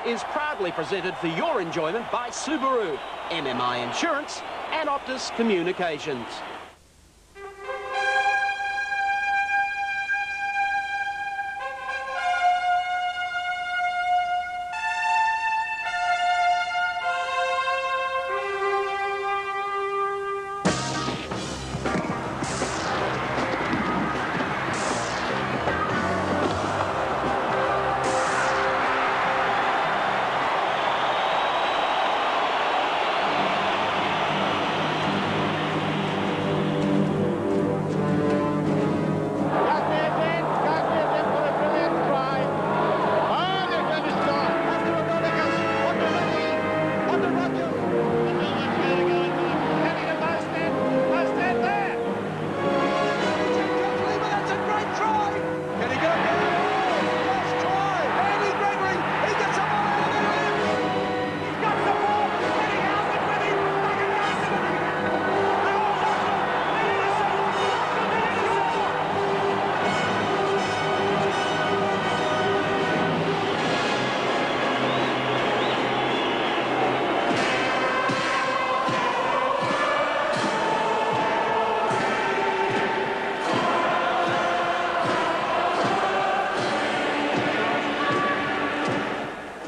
is proudly presented for your enjoyment by Subaru, MMI Insurance and Optus Communications.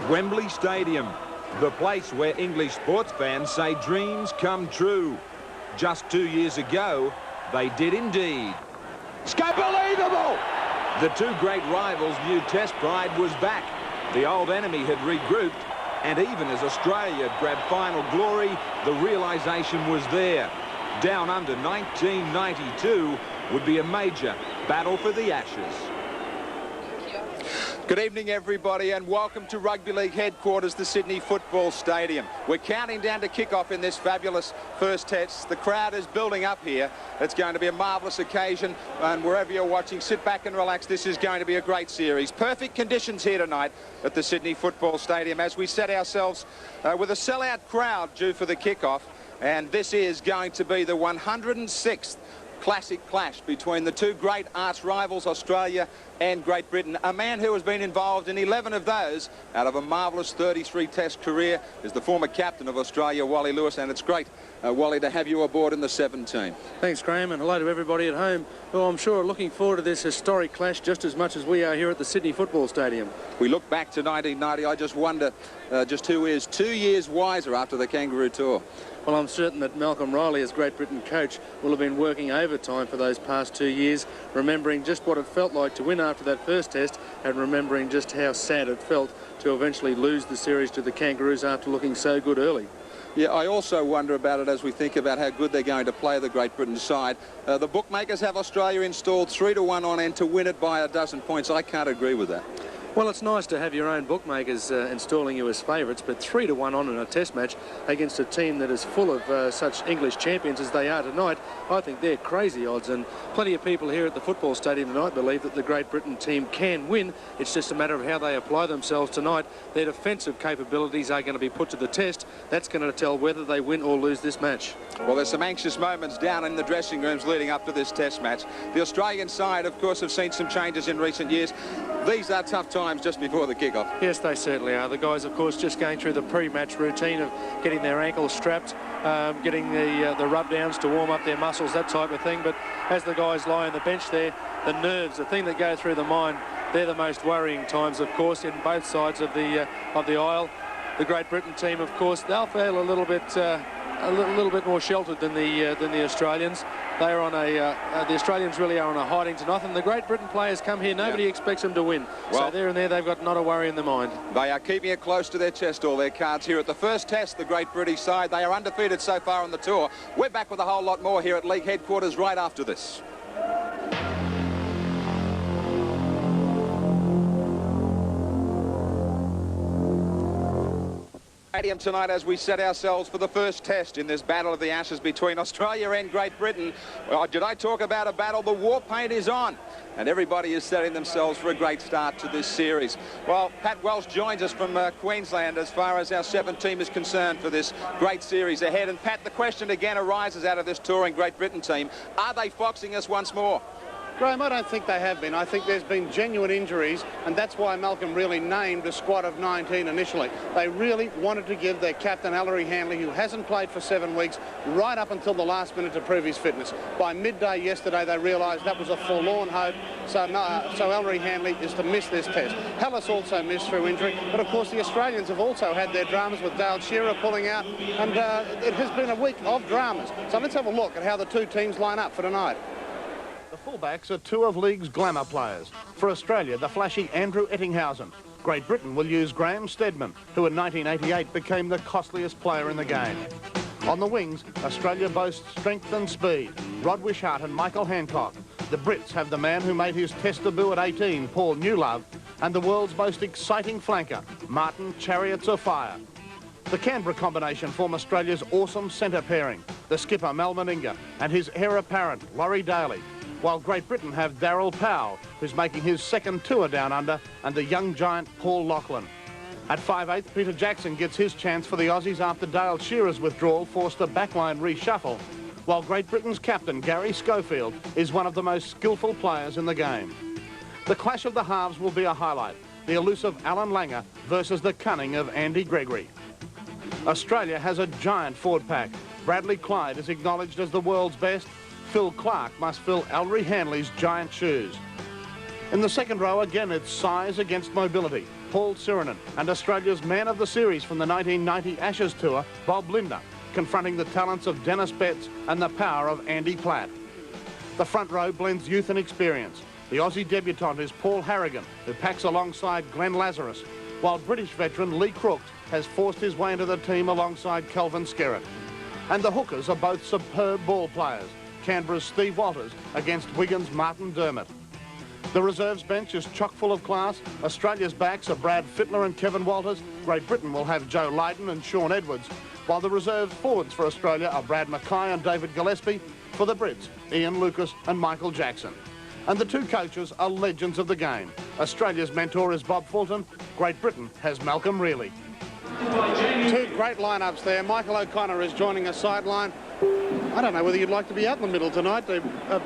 Wembley Stadium, the place where English sports fans say dreams come true. Just 2 years ago, they did indeed. It's unbelievable! The two great rivals' new test pride was back. The old enemy had regrouped, and even as Australia grabbed final glory, the realisation was there. Down under 1992 would be a major battle for the Ashes. Good evening, everybody, and welcome to Rugby League headquarters, the Sydney Football Stadium. We're counting down to kick-off in this fabulous first test. The crowd is building up here. It's going to be a marvellous occasion, and wherever you're watching, sit back and relax. This is going to be a great series. Perfect conditions here tonight at the Sydney Football Stadium as we set ourselves with a sellout crowd due for the kick-off, and this is going to be the 106th classic clash between the two great arch rivals, Australia and Great Britain. A man who has been involved in 11 of those out of a marvellous 33 test career is the former captain of Australia, Wally Lewis, and it's great, Wally, to have you aboard in the 17. Thanks, Graeme, and hello to everybody at home who I'm sure are looking forward to this historic clash just as much as we are here at the Sydney Football Stadium. We look back to 1990, I just wonder just who is 2 years wiser after the Kangaroo tour. Well, I'm certain that Malcolm Riley, as Great Britain coach, will have been working overtime for those past 2 years, remembering just what it felt like to win after that first test and remembering just how sad it felt to eventually lose the series to the Kangaroos after looking so good early. Yeah, I also wonder about it as we think about how good they're going to play the Great Britain side. The bookmakers have Australia installed 3-1 on and to win it by a dozen points. I can't agree with that. Well, it's nice to have your own bookmakers installing you as favourites, but 3-1 on in a test match against a team that is full of such English champions as they are tonight, I think they're crazy odds, and plenty of people here at the football stadium tonight believe that the Great Britain team can win. It's just a matter of how they apply themselves tonight. Their defensive capabilities are going to be put to the test. That's going to tell whether they win or lose this match. Well, there's some anxious moments down in the dressing rooms leading up to this test match. The Australian side, of course, have seen some changes in recent years. These are tough times just before the kick-off. Yes, they certainly are. The guys, of course, just going through the pre-match routine of getting their ankles strapped, getting the rub-downs to warm up their muscles, that type of thing. But as the guys lie on the bench there, the nerves, the thing that go through the mind, they're the most worrying times, of course, in both sides of the aisle. The Great Britain team, of course, they'll feel a little bit more sheltered than the Australians. They are on the Australians really are on a hiding to nothing. The Great Britain players come here, nobody expects them to win. Well, so there and there, they've got not a worry in their mind. They are keeping it close to their chest, all their cards here at the first test. The Great British side, they are undefeated so far on the tour. We're back with a whole lot more here at League headquarters right after this. Stadium tonight as we set ourselves for the first test in this battle of the Ashes between Australia and Great Britain. Well, did I talk about a battle? The war paint is on, and everybody is setting themselves for a great start to this series. Well, Pat Welsh joins us from Queensland as far as our 7th team is concerned for this great series ahead. And Pat, the question again arises out of this touring Great Britain team: are they foxing us once more? Graeme, I don't think they have been. I think there's been genuine injuries, and that's why Malcolm really named a squad of 19 initially. They really wanted to give their captain, Ellery Hanley, who hasn't played for 7 weeks, right up until the last minute to prove his fitness. By midday yesterday, they realised that was a forlorn hope, so Ellery Hanley is to miss this test. Hellas also missed through injury, but of course the Australians have also had their dramas with Dale Shearer pulling out, and it has been a week of dramas. So let's have a look at how the two teams line up for tonight. The fullbacks are two of league's glamour players. For Australia, the flashy Andrew Ettinghausen. Great Britain will use Graeme Steadman, who in 1988 became the costliest player in the game. On the wings, Australia boasts strength and speed, Rod Wishart and Michael Hancock. The Brits have the man who made his test debut at 18, Paul Newlove, and the world's most exciting flanker, Martin Chariots of Fire. The Canberra combination form Australia's awesome centre pairing, the skipper Mal Meninga and his heir apparent, Laurie Daly, while Great Britain have Darryl Powell, who's making his second tour down under, and the young giant Paul Lachlan. At 5/8, Peter Jackson gets his chance for the Aussies after Dale Shearer's withdrawal forced a backline reshuffle, while Great Britain's captain, Gary Schofield, is one of the most skillful players in the game. The clash of the halves will be a highlight, the elusive Alan Langer versus the cunning of Andy Gregory. Australia has a giant forward pack. Bradley Clyde is acknowledged as the world's best. Phil Clark must fill Ellery Hanley's giant shoes. In the second row, again, it's size against mobility. Paul Sirenen and Australia's man of the series from the 1990 Ashes Tour, Bob Linder, confronting the talents of Dennis Betts and the power of Andy Platt. The front row blends youth and experience. The Aussie debutant is Paul Harrigan, who packs alongside Glenn Lazarus, while British veteran Lee Crooks has forced his way into the team alongside Kelvin Skerritt. And the hookers are both superb ball players. Canberra's Steve Walters against Wigan's Martin Dermott. The reserves bench is chock full of class. Australia's backs are Brad Fittler and Kevin Walters. Great Britain will have Joe Lydon and Sean Edwards, while the reserves forwards for Australia are Brad Mackay and David Gillespie. For the Brits, Ian Lucas and Michael Jackson. And the two coaches are legends of the game. Australia's mentor is Bob Fulton. Great Britain has Malcolm Reilly. Two great lineups there. Michael O'Connor is joining us sideline. I don't know whether you'd like to be out in the middle tonight. They're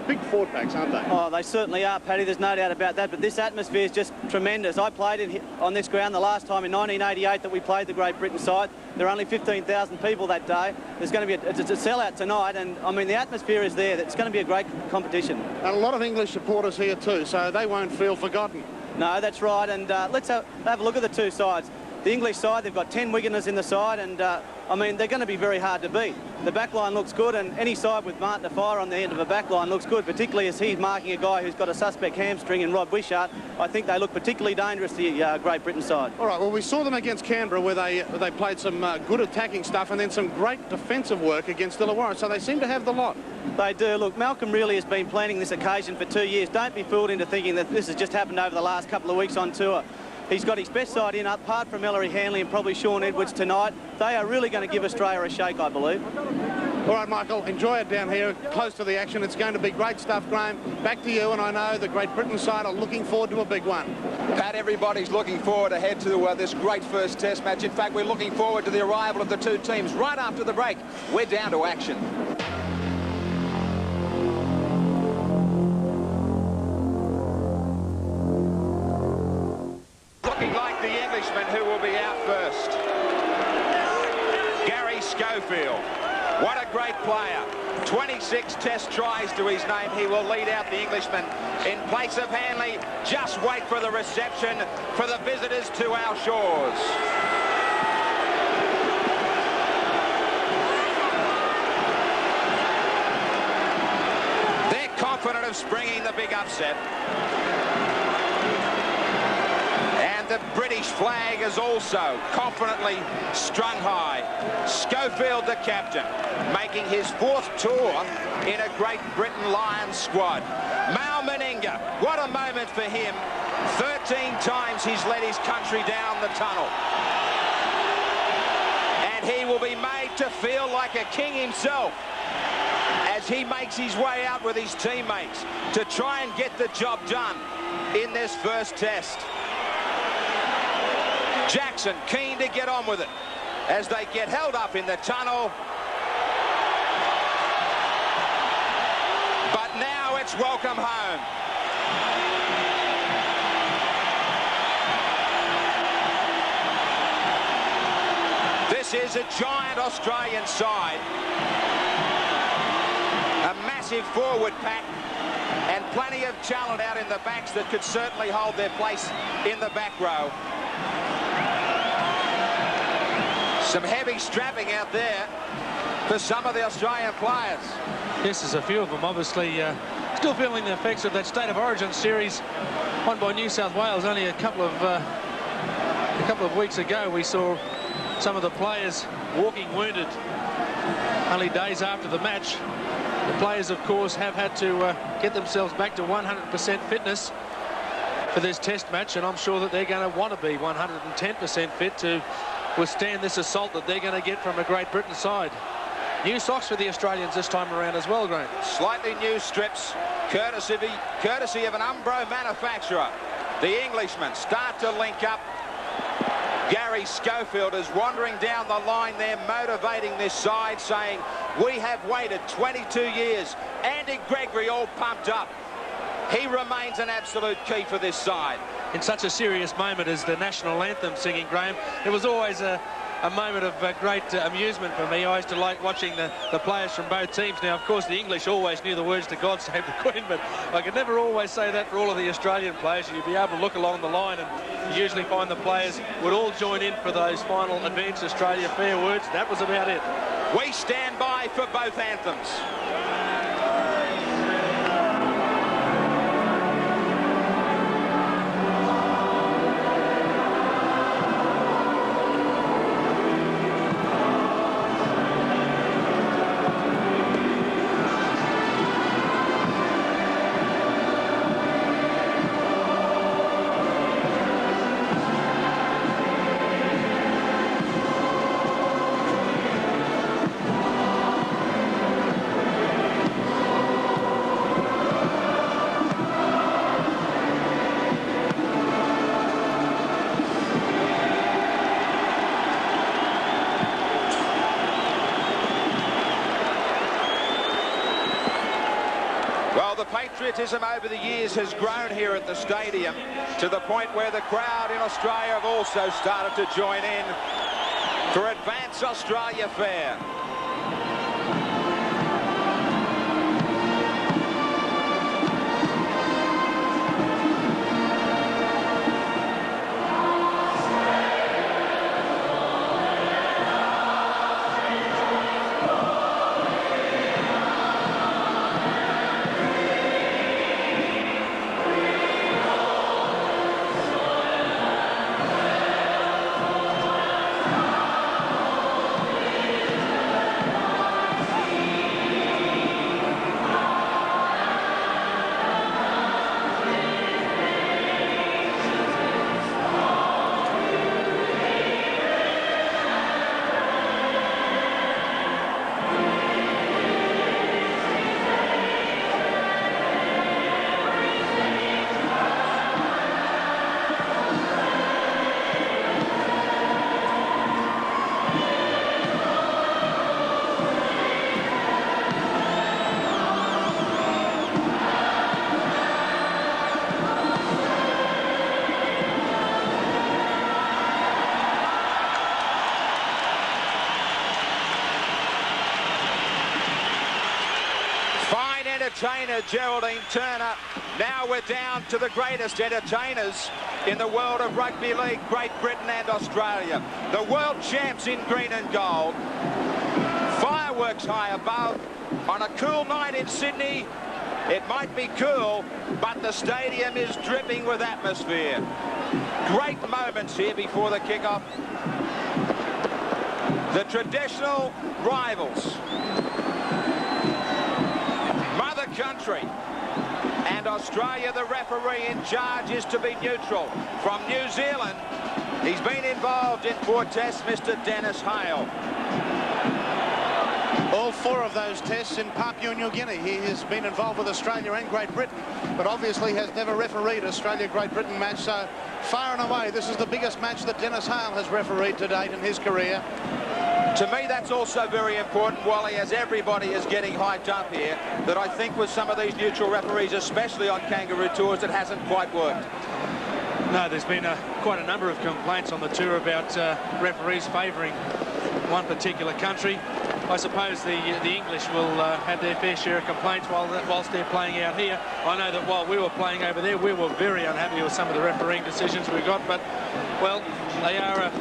big forward packs, aren't they? Oh, they certainly are, Paddy. There's no doubt about that. But this atmosphere is just tremendous. I played on this ground the last time in 1988 that we played the Great Britain side. There were only 15,000 people that day. There's going to be it's a sellout tonight, and I mean the atmosphere is there. It's going to be a great competition. And a lot of English supporters here too, so they won't feel forgotten. No, that's right. And let's have a look at the two sides. The English side, they've got 10 Wiganers in the side, and I mean, they're going to be very hard to beat. The back line looks good, and any side with Martin Fire on the end of a back line looks good, particularly as he's marking a guy who's got a suspect hamstring in Rod Wishart. I think they look particularly dangerous, the Great Britain side. All right, well, we saw them against Canberra where they played some good attacking stuff and then some great defensive work against Illawarra, so they seem to have the lot. They do. Look, Malcolm really has been planning this occasion for 2 years. Don't be fooled into thinking that this has just happened over the last couple of weeks on tour. He's got his best side in, apart from Ellery Hanley and probably Sean Edwards tonight. They are really going to give Australia a shake, I believe. All right, Michael, enjoy it down here, close to the action. It's going to be great stuff, Graeme. Back to you, and I know the Great Britain side are looking forward to a big one. Pat, everybody's looking forward ahead to this great first test match. In fact, we're looking forward to the arrival of the two teams. Right after the break, we're down to action. Looking like the Englishman who will be out first. Gary Schofield. What a great player. 26 test tries to his name. He will lead out the Englishman in place of Hanley. Just wait for the reception for the visitors to our shores. They're confident of springing the big upset. The British flag is also confidently strung high. Schofield, the captain, making his 4th tour in a Great Britain Lions squad. Mal Meninga, what a moment for him. 13 times he's led his country down the tunnel. And he will be made to feel like a king himself as he makes his way out with his teammates to try and get the job done in this first test. Jackson keen to get on with it as they get held up in the tunnel. But now it's welcome home. This is a giant Australian side. A massive forward pack and plenty of talent out in the backs that could certainly hold their place in the back row. Some heavy strapping out there for some of the Australian players. Yes, there's a few of them obviously still feeling the effects of that State of Origin series won by New South Wales only a couple of weeks ago. We saw some of the players walking wounded only days after the match. The players, of course, have had to get themselves back to 100% fitness for this test match, and I'm sure that they're going to want to be 110% fit to withstand this assault that they're going to get from a Great Britain side. New socks for the Australians this time around as well, Graeme. Slightly new strips, courtesy of an Umbro manufacturer. The Englishmen start to link up. Gary Schofield is wandering down the line there, motivating this side, saying, we have waited 22 years. Andy Gregory all pumped up. He remains an absolute key for this side. In such a serious moment as the national anthem singing, Graeme, it was always a moment of great amusement for me. I used to like watching the players from both teams. Now, of course, the English always knew the words to God Save the Queen, but I could never always say that for all of the Australian players. You'd be able to look along the line and you usually find the players would all join in for those final Advance Australia fair words. That was about it. We stand by for both anthems. Patriotism over the years has grown here at the stadium to the point where the crowd in Australia have also started to join in for Advance Australia Fair. Entertainer Geraldine Turner. Now we're down to the greatest entertainers in the world of rugby league, Great Britain and Australia. The world champs in green and gold. Fireworks high above. On a cool night in Sydney, it might be cool, but the stadium is dripping with atmosphere. Great moments here before the kick-off. The traditional rivals. Mother country. And Australia, the referee in charge, is to be neutral. From New Zealand, he's been involved in 4 tests, Mr. Dennis Hale. All 4 of those tests in Papua New Guinea. He has been involved with Australia and Great Britain, but obviously has never refereed Australia-Great Britain match. So far and away, this is the biggest match that Dennis Hale has refereed to date in his career. To me, that's also very important, Wally, as everybody is getting hyped up here, that I think with some of these neutral referees, especially on Kangaroo tours, it hasn't quite worked. No, there's been quite a number of complaints on the tour about referees favouring one particular country. I suppose the English will have their fair share of complaints whilst they're playing out here. I know that while we were playing over there, we were very unhappy with some of the refereeing decisions we got, but, well, they are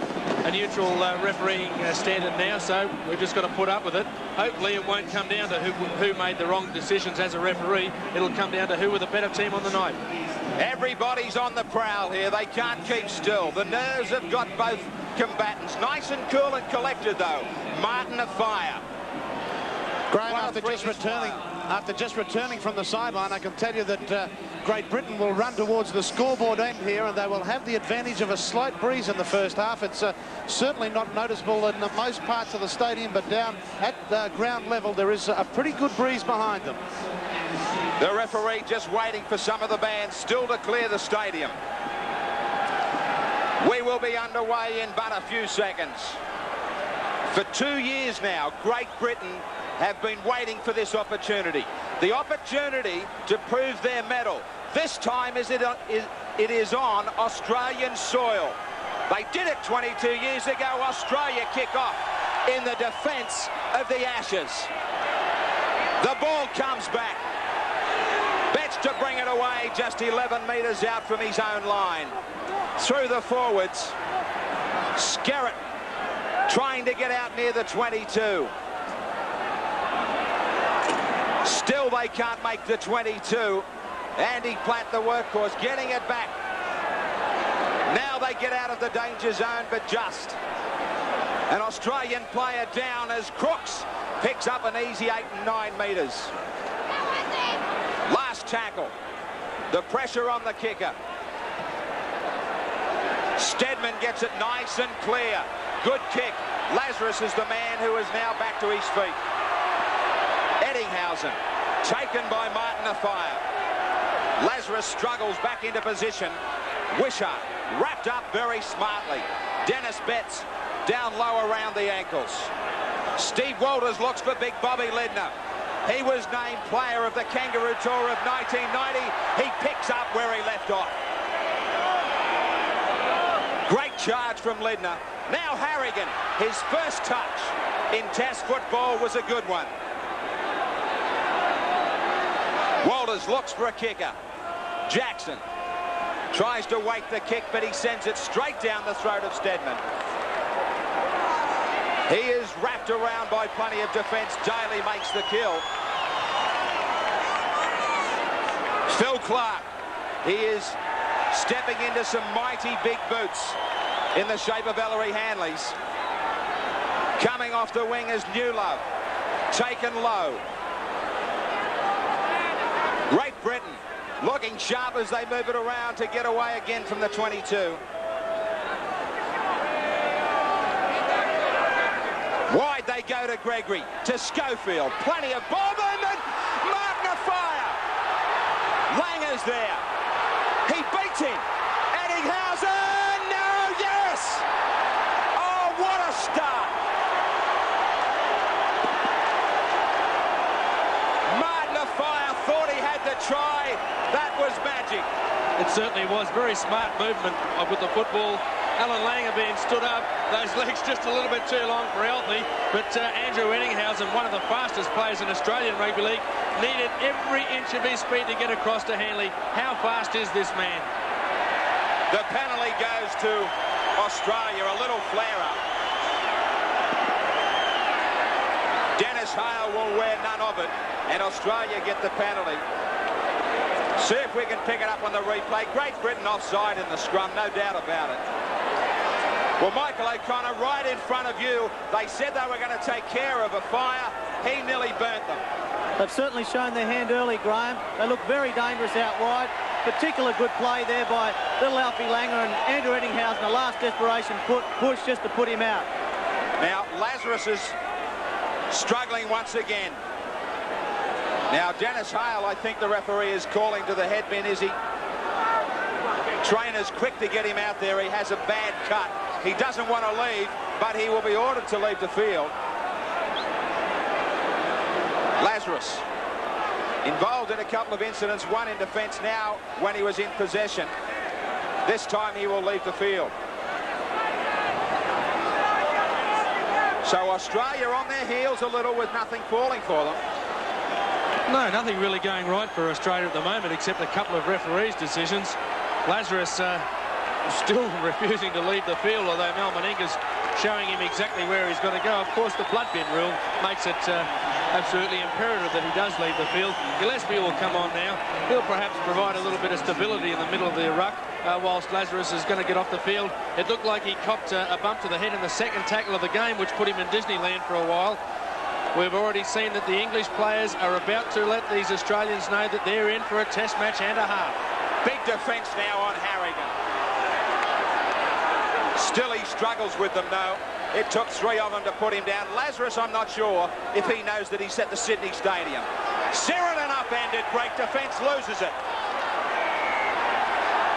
a neutral refereeing standard now, so we've just got to put up with it. Hopefully it won't come down to who made the wrong decisions as a referee. It'll come down to who were the better team on the night. Everybody's on the prowl here. They can't keep still. The nerves have got both combatants. Nice and cool and collected, though. Martin afire. Graeme, after just returning from the sideline, I can tell you that Great Britain will run towards the scoreboard end here, and they will have the advantage of a slight breeze in the first half. It's certainly not noticeable in most parts of the stadium, but down at ground level there is a pretty good breeze behind them. The referee just waiting for some of the bands still to clear the stadium. We will be underway in but a few seconds. For 2 years now, Great Britain have been waiting for this opportunity. The opportunity to prove their mettle. This time it is on Australian soil. They did it 22 years ago. Australia kick off in the defence of the Ashes. The ball comes back. Betts to bring it away just 11 metres out from his own line. Through the forwards. Skerritt trying to get out near the 22. Still they can't make the 22. Andy Platt, the workhorse, getting it back. Now they get out of the danger zone, but just. An Australian player down as Crooks picks up an easy 8 and 9 metres. Last tackle. The pressure on the kicker. Steadman gets it nice and clear. Good kick. Lazarus is the man who is now back to his feet. Ettinghausen taken by Martin afire. Lazarus struggles back into position. Wishart wrapped up very smartly. Dennis Betts down low around the ankles. Steve Walters looks for Big Bobby Ledner. He was named player of the Kangaroo Tour of 1990. He picks up where he left off. Great charge from Ledner. Now Harrigan, his first touch in Test football was a good one. Walters looks for a kicker. Jackson tries to wait the kick, but he sends it straight down the throat of Steadman. He is wrapped around by plenty of defence. Daly makes the kill. Phil Clark, he is stepping into some mighty big boots in the shape of Ellery Hanleys. Coming off the wing is Newlove, taken low. Great Britain looking sharp as they move it around to get away again from the 22. Wide they go to Gregory, to Schofield, plenty of ball movement, Martin afire. Langer's there, he beats him, Ettinghausen, no, yes! Oh, what a start! Martin afire thought he had the try, that was magic. It certainly was very smart movement with the football. Alan Langer being stood up, those legs just a little bit too long for Elthney, but Andrew Ettinghausen, one of the fastest players in Australian Rugby League, needed every inch of his speed to get across to Hanley. How fast is this man? The penalty goes to Australia, a little flare-up. Dennis Hale will wear none of it, and Australia get the penalty. See if we can pick it up on the replay. Great Britain offside in the scrum, no doubt about it. Well, Michael O'Connor, right in front of you. They said they were going to take care of a fire. He nearly burnt them. They've certainly shown their hand early, Graeme. They look very dangerous out wide. Particular good play there by little Alfie Langer and Andrew Ettinghausen. A last desperation push just to put him out. Now, Lazarus is struggling once again. Now, Dennis Hale, I think the referee is calling to the headman. Is he? Trainer's quick to get him out there. He has a bad cut. He doesn't want to leave. but he will be ordered to leave the field. Lazarus involved in a couple of incidents, one in defence now when he was in possession. This time he will leave the field. So Australia on their heels a little with nothing falling for them. No, nothing really going right for Australia at the moment except a couple of referees' decisions. Lazarus still refusing to leave the field, although Mal Meninga's showing him exactly where he's got to go. Of course, the blood bin rule makes it absolutely imperative that he does leave the field. Gillespie will come on now. He'll perhaps provide a little bit of stability in the middle of the ruck whilst Lazarus is going to get off the field. It looked like he copped a bump to the head in the second tackle of the game, which put him in Disneyland for a while. We've already seen that the English players are about to let these Australians know that they're in for a test match and a half. Big defence now on Harrigan. Still he struggles with them though. It took 3 of them to put him down. Lazarus, I'm not sure if he knows that he's at the Sydney Stadium. Sheridan upended, great defence, loses it.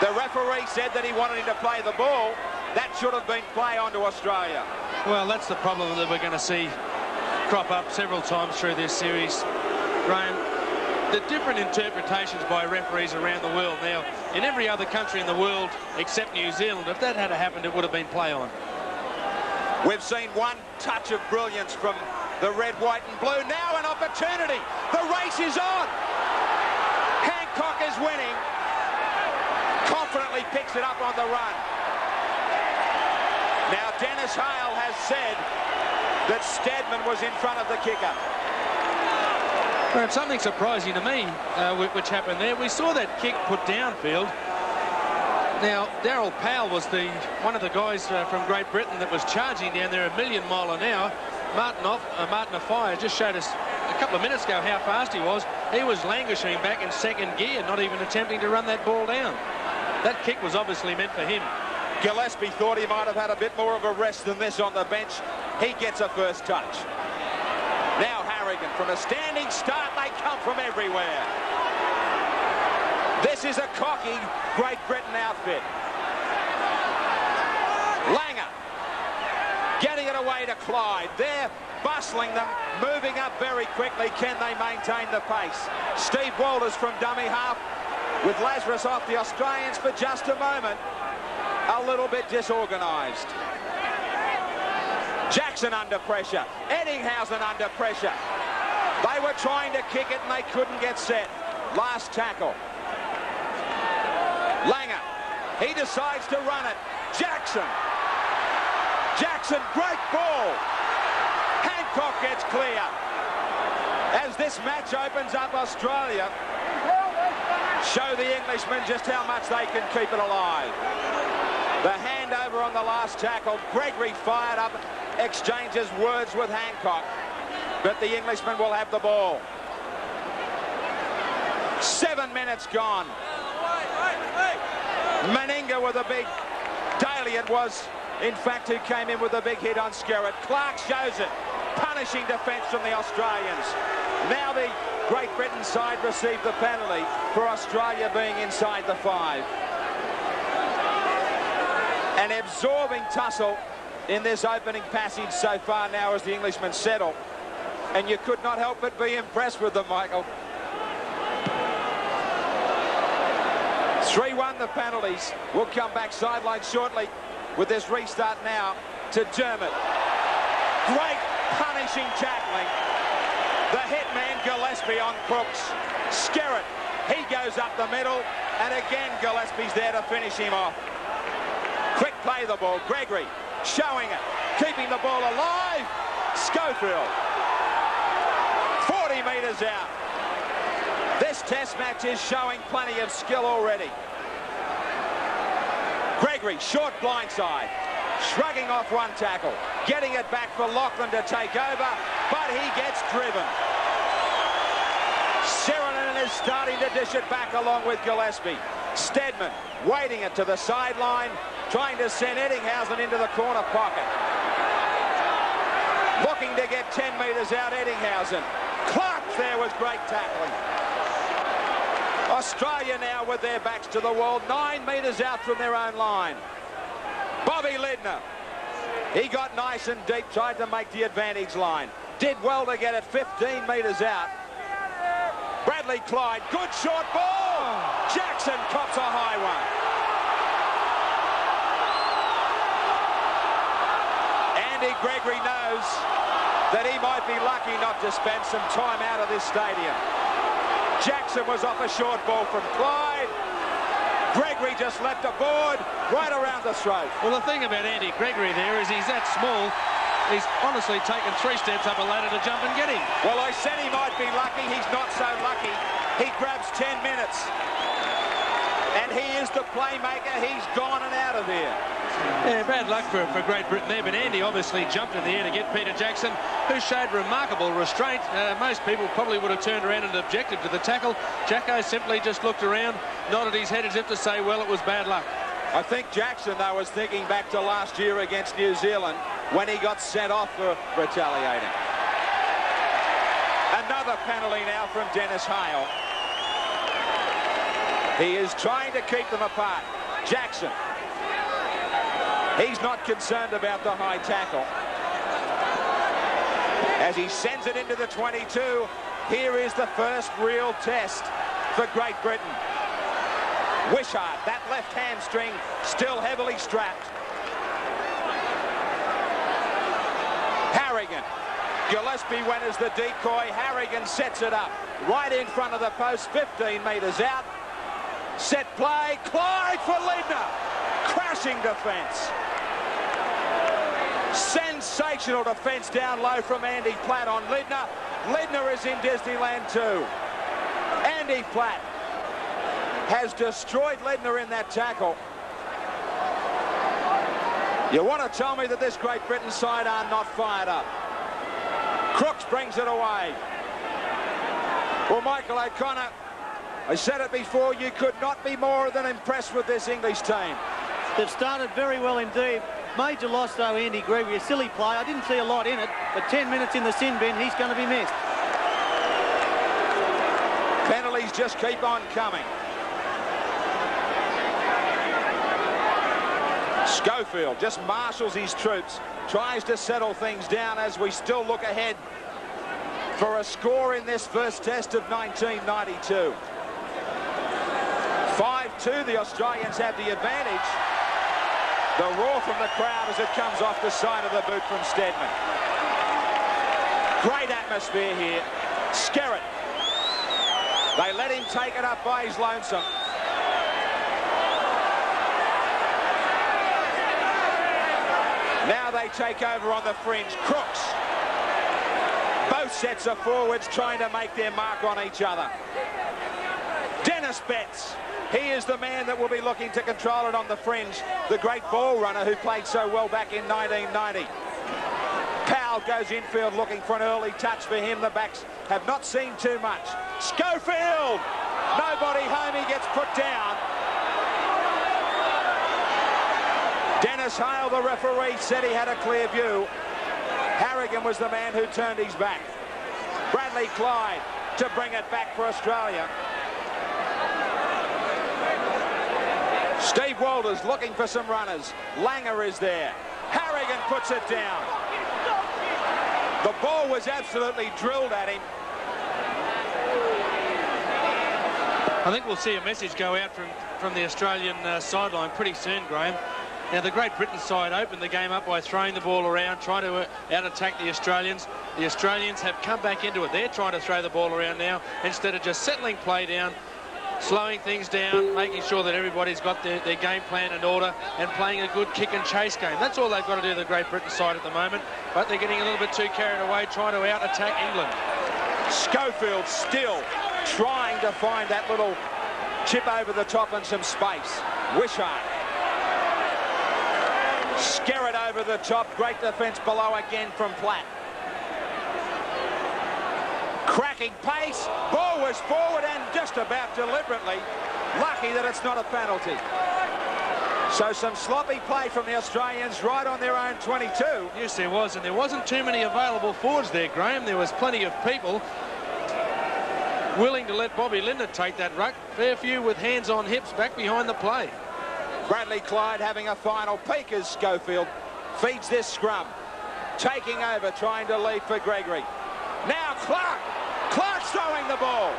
The referee said that he wanted him to play the ball. That should have been play on to Australia. Well, that's the problem that we're going to see crop up several times through this series, Graeme. The different interpretations by referees around the world. Now, in every other country in the world except New Zealand, if that had happened, it would have been play on. We've seen one touch of brilliance from the red, white and blue. Now an opportunity. The race is on. Hancock is winning. Confidently picks it up on the run. Now Dennis Hale has said that Steadman was in front of the kicker. Well, something surprising to me which happened there. We saw that kick put downfield. Now, Darryl Powell was one of the guys from Great Britain that was charging down there a million mile an hour. Martin Offiah just showed us a couple of minutes ago how fast he was. He was languishing back in second gear, not even attempting to run that ball down. That kick was obviously meant for him. Gillespie thought he might have had a bit more of a rest than this on the bench. He gets a first touch. Now Harrigan from a standing start. They come from everywhere. This is a cocky Great Britain outfit. Langer getting it away to Clyde. They're bustling them, moving up very quickly. Can they maintain the pace? Steve Walters from dummy half with Lazarus off. The Australians for just a moment a little bit disorganised. Jackson under pressure. Ettinghausen under pressure. They were trying to kick it and they couldn't get set. Last tackle. Langer. He decides to run it. Jackson. Jackson, great ball. Hancock gets clear. As this match opens up, Australia show the Englishmen just how much they can keep it alive. The handover on the last tackle. Gregory fired up, exchanges words with Hancock, but the Englishman will have the ball. 7 minutes gone. Meninga with a big... Daly it was, in fact, who came in with a big hit on Skerritt. Clark shows it. Punishing defence from the Australians. Now the Great Britain side received the penalty for Australia being inside the 5. An absorbing tussle in this opening passage so far now as the Englishmen settle. And you could not help but be impressed with them, Michael. 3-1 the penalties. We'll come back sideline shortly with this restart now to Dermott. Great punishing tackling. The hitman Gillespie on Crooks. Skerritt, he goes up the middle, and again Gillespie's there to finish him off. Quick play the ball. Gregory showing it, keeping the ball alive. Schofield, 40 metres out. This test match is showing plenty of skill already. Gregory, short blindside, shrugging off one tackle, getting it back for Lachlan to take over, but he gets driven. Sheridan is starting to dish it back along with Gillespie. Steadman waiting it to the sideline, trying to send Ettinghausen into the corner pocket. Looking to get 10 metres out, Ettinghausen. Clark there was great tackling. Australia now with their backs to the wall, 9 metres out from their own line. Bobby Lidner He got nice and deep, tried to make the advantage line. Did well to get it 15 metres out. Bradley Clyde, good short ball. Jackson cops a high one. Andy Gregory knows that he might be lucky not to spend some time out of this stadium. Jackson was off a short ball from Clyde. Gregory just left a board right around the throat. Well, the thing about Andy Gregory there is he's that small. He's honestly taken 3 steps up a ladder to jump and get him. Well, I said he might be lucky. He's not so lucky. He grabs 10 minutes. And he is the playmaker. He's gone and out of here. Yeah, bad luck for Great Britain there, but Andy obviously jumped in the air to get Peter Jackson, who showed remarkable restraint. Most people probably would have turned around and objected to the tackle. Jacko simply just looked around, nodded his head as if to say, well, it was bad luck. I think Jackson, though, was thinking back to last year against New Zealand when he got sent off for retaliating. Another penalty now from Dennis Hale. He is trying to keep them apart. Jackson. He's not concerned about the high tackle. As he sends it into the 22, here is the first real test for Great Britain. Wishart, that left hamstring, still heavily strapped. Harrigan. Gillespie went as the decoy. Harrigan sets it up right in front of the post, 15 metres out. Set play, Clyde for Lindner. Crashing defence. Sensational defence down low from Andy Platt on Lindner. Lindner is in Disneyland too. Andy Platt has destroyed Lindner in that tackle. You want to tell me that this Great Britain side are not fired up? Crooks brings it away. Well, Michael O'Connor, I said it before, you could not be more than impressed with this English team. They've started very well indeed. Major loss, though, Andy Gregory. A silly play. I didn't see a lot in it, but 10 minutes in the sin bin, he's going to be missed. Penalties just keep on coming. Schofield just marshals his troops, tries to settle things down as we still look ahead for a score in this first test of 1992. 5-2, the Australians have the advantage. The roar from the crowd as it comes off the side of the boot from Steadman. Great atmosphere here. Skerritt. They let him take it up by his lonesome. Now they take over on the fringe. Crooks. Both sets of forwards trying to make their mark on each other. Dennis Betts. He is the man that will be looking to control it on the fringe. The great ball runner who played so well back in 1990. Powell goes infield looking for an early touch for him. The backs have not seen too much. Schofield! Nobody home, he gets put down. Dennis Hale, the referee, said he had a clear view. Harrigan was the man who turned his back. Bradley Clyde to bring it back for Australia. Steve Walters looking for some runners. Langer is there. Harrigan puts it down. The ball was absolutely drilled at him. I think we'll see a message go out from the Australian sideline pretty soon, Graeme. Now, the Great Britain side opened the game up by throwing the ball around, trying to out-attack the Australians. The Australians have come back into it. They're trying to throw the ball around now instead of just settling play down, slowing things down, making sure that everybody's got their game plan in order and playing a good kick and chase game. That's all they've got to do, the Great Britain side at the moment. But they're getting a little bit too carried away trying to out-attack England. Schofield still trying to find that little chip over the top and some space. Wishart. Skerritt over the top. Great defence below again from Platt. Cracking pace. Ball was forward and just about deliberately. Lucky that it's not a penalty. So some sloppy play from the Australians right on their own 22. Yes, there was, and there wasn't too many available forwards there, Graeme. There was plenty of people willing to let Bobby Lindner take that ruck. Fair few with hands on hips back behind the play. Bradley Clyde having a final peek as Schofield feeds this scrum. Taking over, trying to lead for Gregory. Now Clark. Clark's throwing the ball.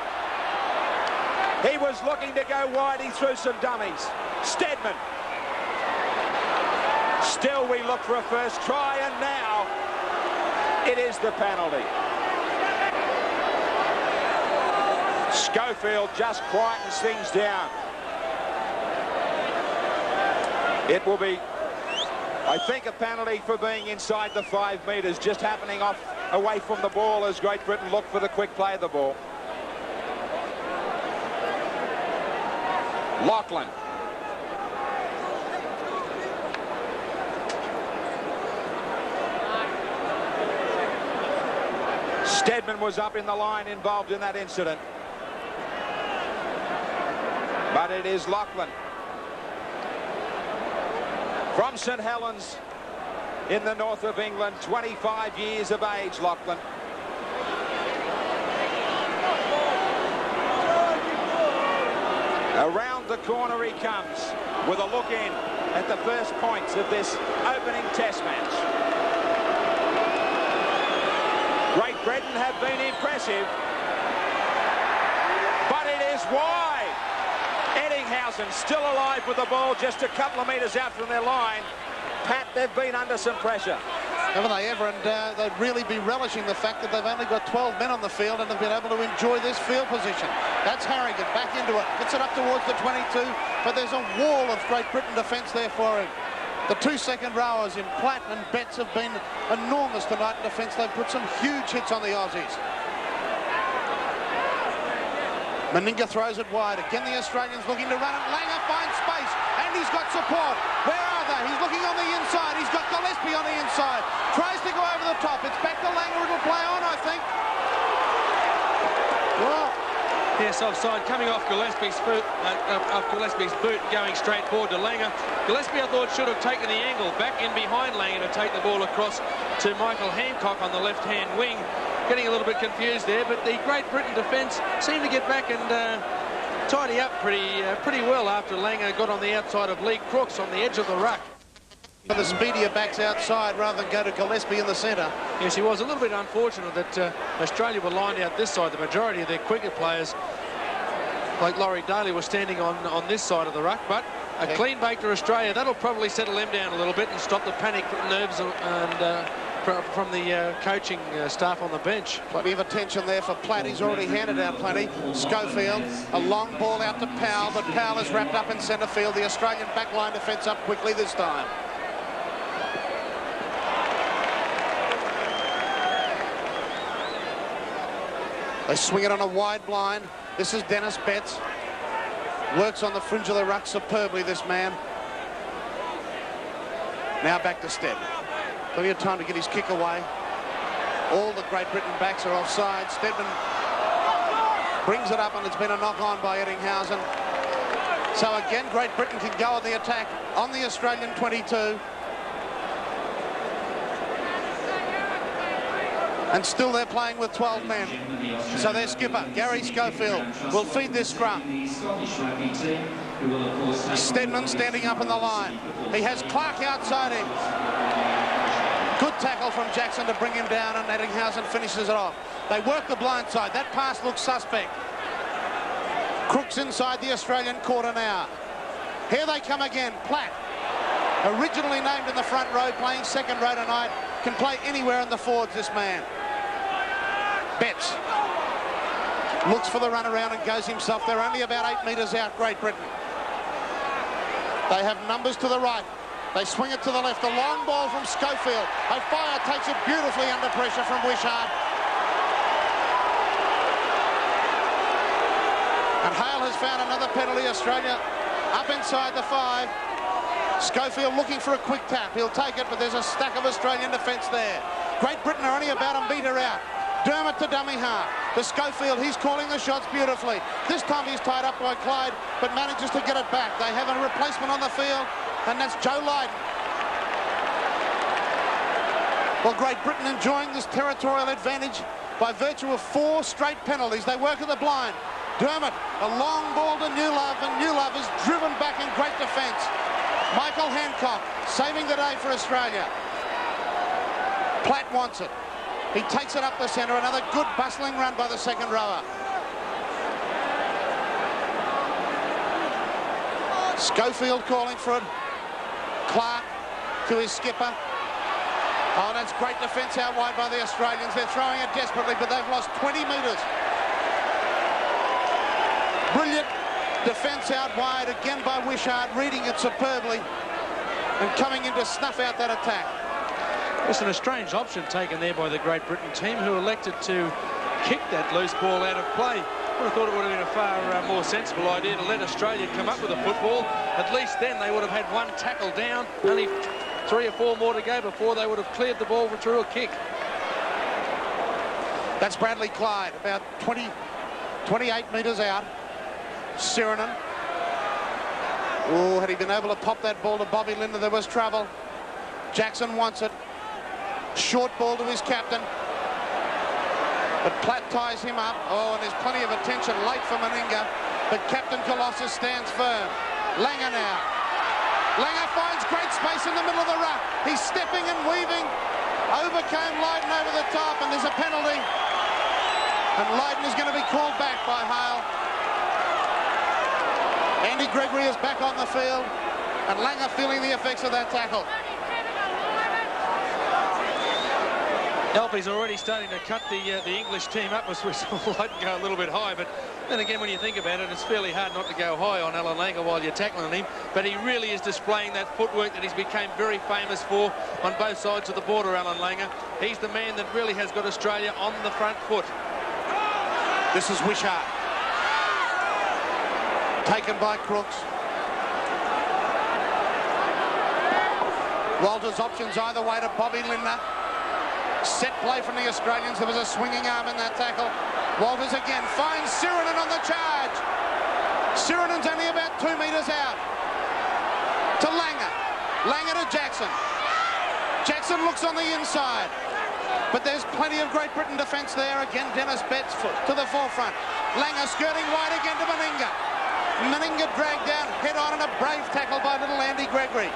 He was looking to go wide. He threw some dummies. Steadman. Still we look for a first try, and now it is the penalty. Schofield just quietens things down. It will be, I think, a penalty for being inside the 5 metres, just happening off away from the ball as Great Britain look for the quick play of the ball. Lachlan. Steadman was up in the line involved in that incident. But it is Lachlan. From St Helens in the north of England, 25 years of age, Lachlan. Around the corner he comes with a look in at the first points of this opening test match. Great Britain have been impressive, but it is wide. Ettinghausen still alive with the ball just a couple of metres out from their line. Pat, they've been under some pressure. Haven't they ever? And they'd really be relishing the fact that they've only got 12 men on the field and have been able to enjoy this field position. That's Harrigan back into it. Gets it up towards the 22, but there's a wall of Great Britain defence there for him. The 2 second rowers in Platt and Betts have been enormous tonight in defence. They've put some huge hits on the Aussies. Meninga throws it wide. Again, the Australians looking to run it. Langer finds space, and he's got support. Where are they? He's looking on the inside. He's got Gillespie on the inside. Tries to go over the top. It's back to Langer. It'll play on, I think. Well, yes, offside, coming off Gillespie's boot, going straight forward to Langer. Gillespie, I thought, should have taken the angle back in behind Langer to take the ball across to Michael Hancock on the left-hand wing. Getting a little bit confused there, but the Great Britain defence seemed to get back and tidy up pretty well after Langer got on the outside of Lee Crooks on the edge of the ruck. The speedier backs outside rather than go to Gillespie in the centre. Yes, he was a little bit unfortunate that Australia were lined out this side. The majority of their quicker players, like Laurie Daly, were standing on this side of the ruck, but a clean break to Australia. That'll probably settle them down a little bit and stop the panic nerves and from the coaching staff on the bench. Plenty of attention there for Platt. He's already handed out plenty. Schofield, a long ball out to Powell, but Powell is wrapped up in centre field. The Australian backline defence up quickly this time. They swing it on a wide blind. This is Dennis Betts. Works on the fringe of the ruck superbly, this man. Now back to Steadman. Plenty of time to get his kick away. All the Great Britain backs are offside. Steadman brings it up, and it's been a knock-on by Ettinghausen. So again, Great Britain can go on the attack on the Australian 22. And still they're playing with 12 men. So their skipper, Gary Schofield, will feed this scrum. Steadman standing up in the line. He has Clark outside him. Good tackle from Jackson to bring him down, and Ettinghausen finishes it off. They work the blind side. That pass looks suspect. Crooks inside the Australian quarter now. Here they come again. Platt, originally named in the front row, playing second row tonight, can play anywhere in the forwards, this man. Betts looks for the run around and goes himself. They're only about 8 metres out, Great Britain. They have numbers to the right. They swing it to the left. A long ball from Schofield. O'Fire takes it beautifully under pressure from Wishart. And Hale has found another penalty. Australia up inside the 5. Schofield looking for a quick tap. He'll take it, but there's a stack of Australian defence there. Great Britain are only about a metre out. Dermott to dummy half. To Schofield, he's calling the shots beautifully. This time he's tied up by Clyde, but manages to get it back. They have a replacement on the field, and that's Joe Lydon. Well, Great Britain enjoying this territorial advantage by virtue of 4 straight penalties. They work at the blind. Dermott, a long ball to Newlove, and Newlove is driven back in great defence. Michael Hancock saving the day for Australia. Platt wants it. He takes it up the centre. Another good bustling run by the second rower. Schofield calling for it. Clark to his skipper. Oh, that's great defence out wide by the Australians. They're throwing it desperately, but they've lost 20 metres. Brilliant defence out wide again by Wishart, reading it superbly and coming in to snuff out that attack. It's a strange option taken there by the Great Britain team, who elected to kick that loose ball out of play. I would have thought it would have been a far more sensible idea to let Australia come up with a football. At least then they would have had one tackle down, only 3 or 4 more to go before they would have cleared the ball through a kick. That's Bradley Clyde, about 28 metres out. Sirenen. Oh, had he been able to pop that ball to Bobby Lindner, there was trouble. Jackson wants it. Short ball to his captain. But Platt ties him up. Oh, and there's plenty of attention late for Meninga. But Captain Colossus stands firm. Langer now. Langer finds great space in the middle of the ruck. He's stepping and weaving. Overcame Lydon over the top, and there's a penalty. And Lydon is going to be called back by Hale. Andy Gregory is back on the field, and Langer feeling the effects of that tackle. Alfie's already starting to cut the English team up as we saw Lydon go a little bit high, but then again, when you think about it, it's fairly hard not to go high on Alan Langer while you're tackling him. But he really is displaying that footwork that he's become very famous for on both sides of the border, Alan Langer. He's the man that really has got Australia on the front foot. This is Wishart. Taken by Crooks. Walters options either way to Bobby Lindner. Set play from the Australians. There was a swinging arm in that tackle. Walters again finds Sirenen on the charge. Sirenen's only about 2 metres out. To Langer. Langer to Jackson. Jackson looks on the inside. But there's plenty of Great Britain defence there. Again, Dennis Betts to the forefront. Langer skirting wide again to Meninga. Meninga dragged down, head on, and a brave tackle by little Andy Gregory.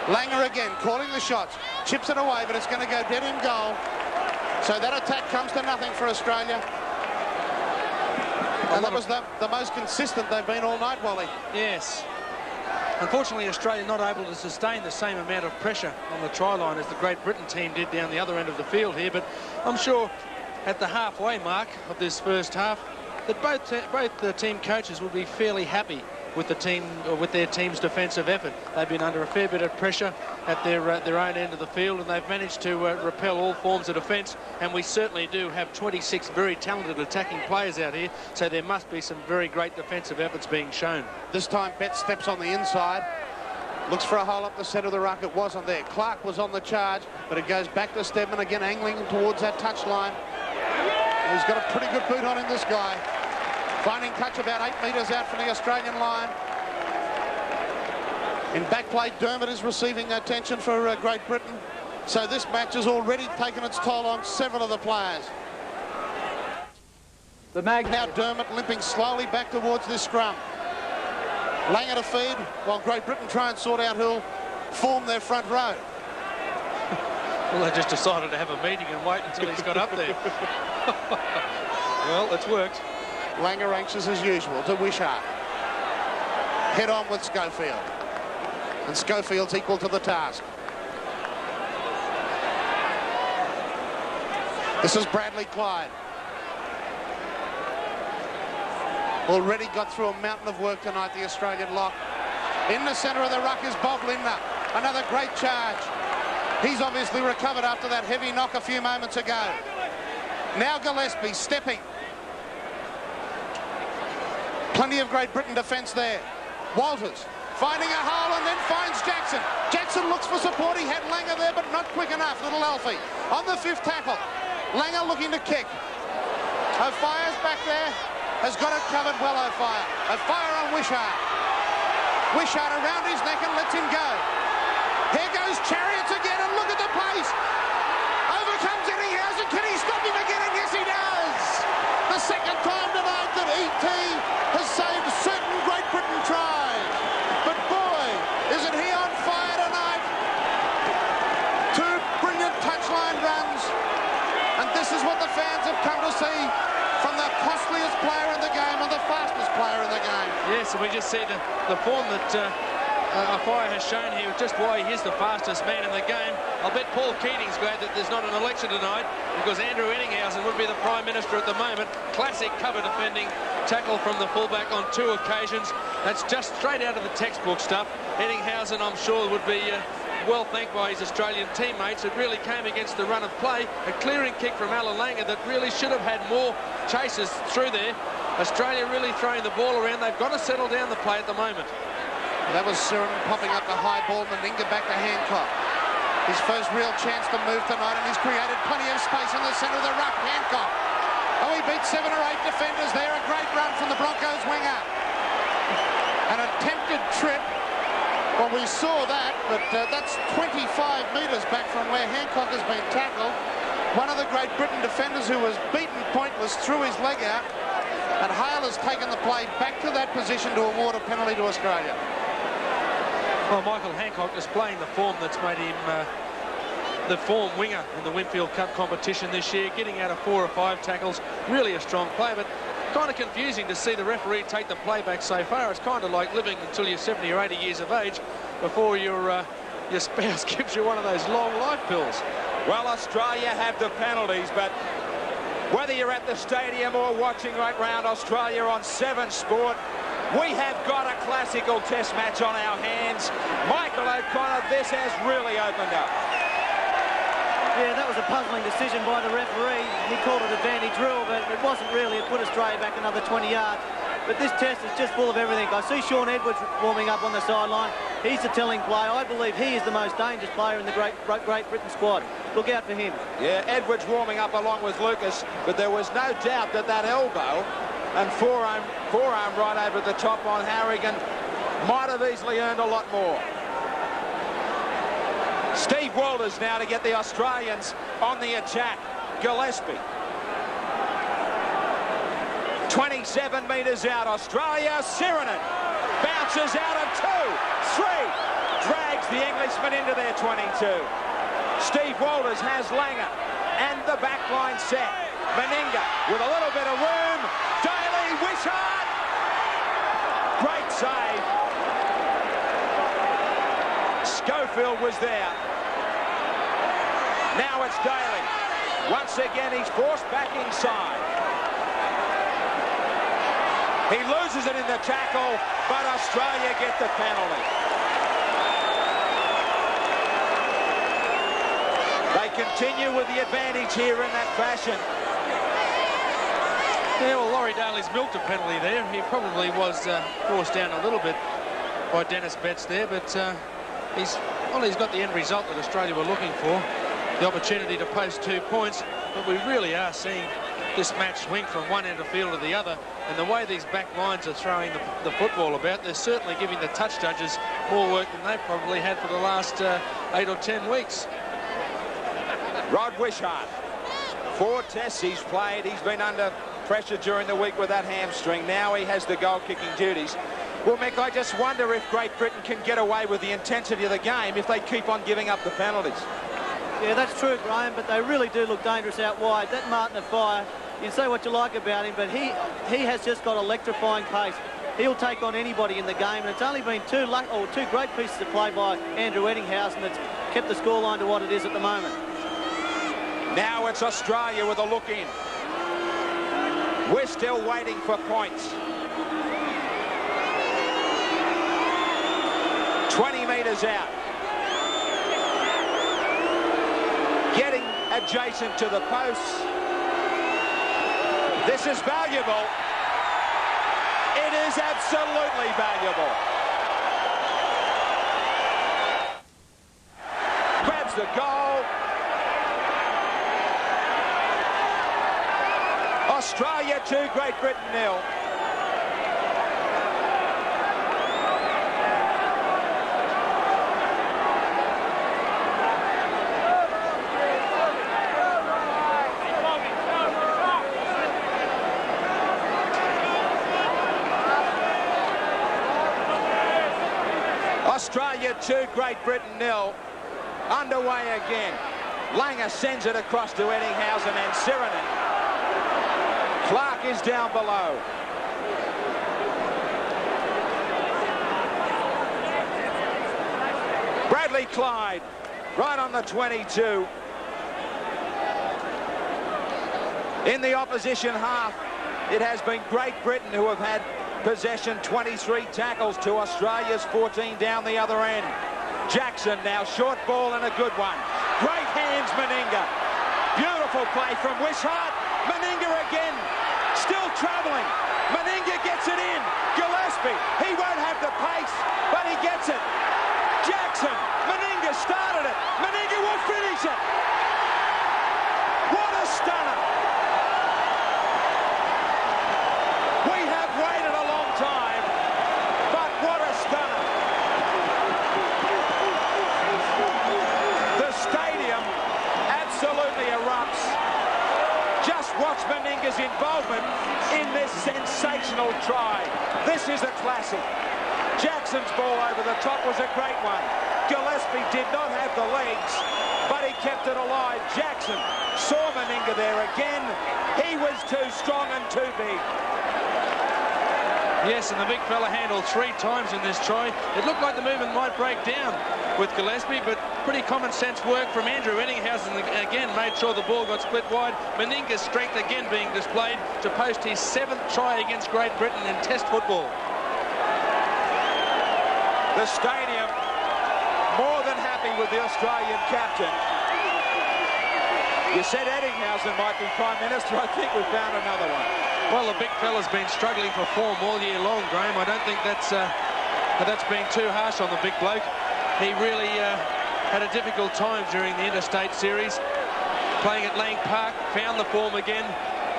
Langer again, calling the shots. Chips it away, but it's going to go dead in goal. So that attack comes to nothing for Australia. And that was the most consistent they've been all night, Wally. Yes. Unfortunately, Australia not able to sustain the same amount of pressure on the try line as the Great Britain team did down the other end of the field here. But I'm sure at the halfway mark of this first half that both the team coaches will be fairly happy with the team, or with their team's defensive effort. They've been under a fair bit of pressure at their own end of the field, and they've managed to repel all forms of defence. And we certainly do have 26 very talented attacking players out here, so there must be some very great defensive efforts being shown. This time Betts steps on the inside, looks for a hole up the centre of the ruck. It wasn't there. Clark was on the charge, but it goes back to Stedman again, angling towards that touchline. He's got a pretty good boot on him, this guy. Finding touch about 8 metres out from the Australian line. In back play, Dermott is receiving attention for Great Britain. So this match has already taken its toll on several of the players. Now Dermott limping slowly back towards this scrum. Langer to feed while Great Britain try and sort out who'll form their front row. Well, they just decided to have a meeting and wait until he's got up there. Well, it's worked. Langer anxious as usual to Wishart. Head on with Schofield. And Schofield's equal to the task. This is Bradley Clyde. Already got through a mountain of work tonight, the Australian lock. In the centre of the ruck is Bob Lindner. Another great charge. He's obviously recovered after that heavy knock a few moments ago. Now Gillespie stepping. Plenty of Great Britain defence there. Walters finding a hole and then finds Jackson. Jackson looks for support. He had Langer there, but not quick enough. Little Alfie on the 5th tackle. Langer looking to kick. O'Fire's back there. Has got it covered well, O'Fire. O'Fire on Wishart. Wishart around his neck and lets him go. Here goes Chariots again, and look at the pace. Overcomes Ettinghausen. Can he stop him again? And yes, he does. The second time tonight that E.T. has saved certain Great Britain tries. But boy, isn't he on fire tonight? touchline runs. And this is what the fans have come to see from the costliest player in the game and the fastest player in the game. Yes, and we just see the form that Afire has shown here, just why he is the fastest man in the game. I'll bet Paul Keating's glad that there's not an election tonight, because Andrew Ettinghausen would be the Prime Minister at the moment. Classic cover defending tackle from the fullback on 2 occasions. That's just straight out of the textbook stuff. Ettinghausen, I'm sure, would be well thanked by his Australian teammates. It really came against the run of play. A clearing kick from Alan Langer that really should have had more chasers through there. Australia really throwing the ball around. They've got to settle down the play at the moment. That was Siren popping up the high ball. Meninga back to Hancock. His first real chance to move tonight, and he's created plenty of space in the centre of the ruck. Hancock. Oh, he beat 7 or 8 defenders there. A great run from the Broncos winger. An attempted trip. Well, we saw that, but that's 25 metres back from where Hancock has been tackled. One of the Great Britain defenders who was beaten pointless threw his leg out, and Hale has taken the play back to that position to award a penalty to Australia. Well, Michael Hancock displaying the form that's made him the form winger in the Winfield Cup competition this year, getting out of 4 or 5 tackles. Really a strong player, but kind of confusing to see the referee take the play back so far. It's kind of like living until you're 70 or 80 years of age before your spouse gives you one of those long life pills. Well, Australia have the penalties, but whether you're at the stadium or watching right round Australia on 7 Sport, we have got a classical test match on our hands. Michael O'Connor, this has really opened up. Yeah, that was a puzzling decision by the referee. He called it advantage rule, but it wasn't really. It put Australia back another 20 yards. But this test is just full of everything. I see Sean Edwards warming up on the sideline. He's the telling player. I believe he is the most dangerous player in the Great Britain squad. Look out for him. Yeah, Edwards warming up along with Lucas, but there was no doubt that that elbow and forearm right over the top on Harrigan might have easily earned a lot more. Steve Walters now to get the Australians on the attack. Gillespie. 27 metres out, Australia. Sirenen bounces out of 2, 3. Drags the Englishman into their 22. Steve Walters has Langer and the back line set. Meninga with a little bit of room. Daly, Wishart. Great save. Schofield was there. Now it's Daly. Once again, he's forced back inside. He loses it in the tackle, but Australia get the penalty. They continue with the advantage here in that fashion. Yeah, well, Laurie Daly's milked a penalty there. He probably was forced down a little bit by Dennis Betts there, but he's got the end result that Australia were looking for, the opportunity to post 2 points. But we really are seeing this match swing from one end of the field to the other, and the way these back lines are throwing the football about, they're certainly giving the touch judges more work than they've probably had for the last 8 or 10 weeks. Rod Wishart, 4 tests he's played. He's been under pressure during the week with that hamstring. Now he has the goal-kicking duties. Well, Mick, I just wonder if Great Britain can get away with the intensity of the game if they keep on giving up the penalties. Yeah, that's true, Graeme, but they really do look dangerous out wide. That Martin Afire, you can say what you like about him, but he has just got electrifying pace. He'll take on anybody in the game, and it's only been 2 great pieces of play by Andrew Ettinghausen that's kept the scoreline to what it is at the moment. Now it's Australia with a look in. We're still waiting for points. 20 metres out. Getting adjacent to the posts. This is valuable. It is absolutely valuable. Grabs the goal. Australia 2, Great Britain 0. Australia 2, Great Britain 0. Underway again. Langer sends it across to Ettinghausen and Sirinen. Clark is down below. Bradley Clyde, right on the 22. In the opposition half, it has been Great Britain who have had possession, 23 tackles to Australia's 14 down the other end. Jackson now, short ball and a good one. Great hands, Meninga. Beautiful play from Wishart. Meninga again, still travelling. Meninga gets it in. Gillespie, he won't have the pace, but he gets it. Jackson, Meninga started it. Meninga will finish it. What a stunner. We have waited a long time, but what a stunner. The stadium absolutely erupts. Just watch Meninga's involvement in this sensational try. This is a classic. Jackson's ball over the top was a great one. Gillespie did not have the legs, but he kept it alive. Jackson saw Meninga there again. He was too strong and too big. Yes, and the big fella handled 3 times in this try. It looked like the movement might break down with Gillespie, but pretty common sense work from Andrew Ettinghausen. Again, made sure the ball got split wide. Meninga's strength again being displayed to post his 7th try against Great Britain in Test football. The stadium more than happy with the Australian captain. You said Ettinghausen might be Prime Minister. I think we found another one. Well, the big fella's been struggling for form all year long, Graeme. I don't think that's been too harsh on the big bloke. He really had a difficult time during the interstate series. Playing at Lang Park, found the form again.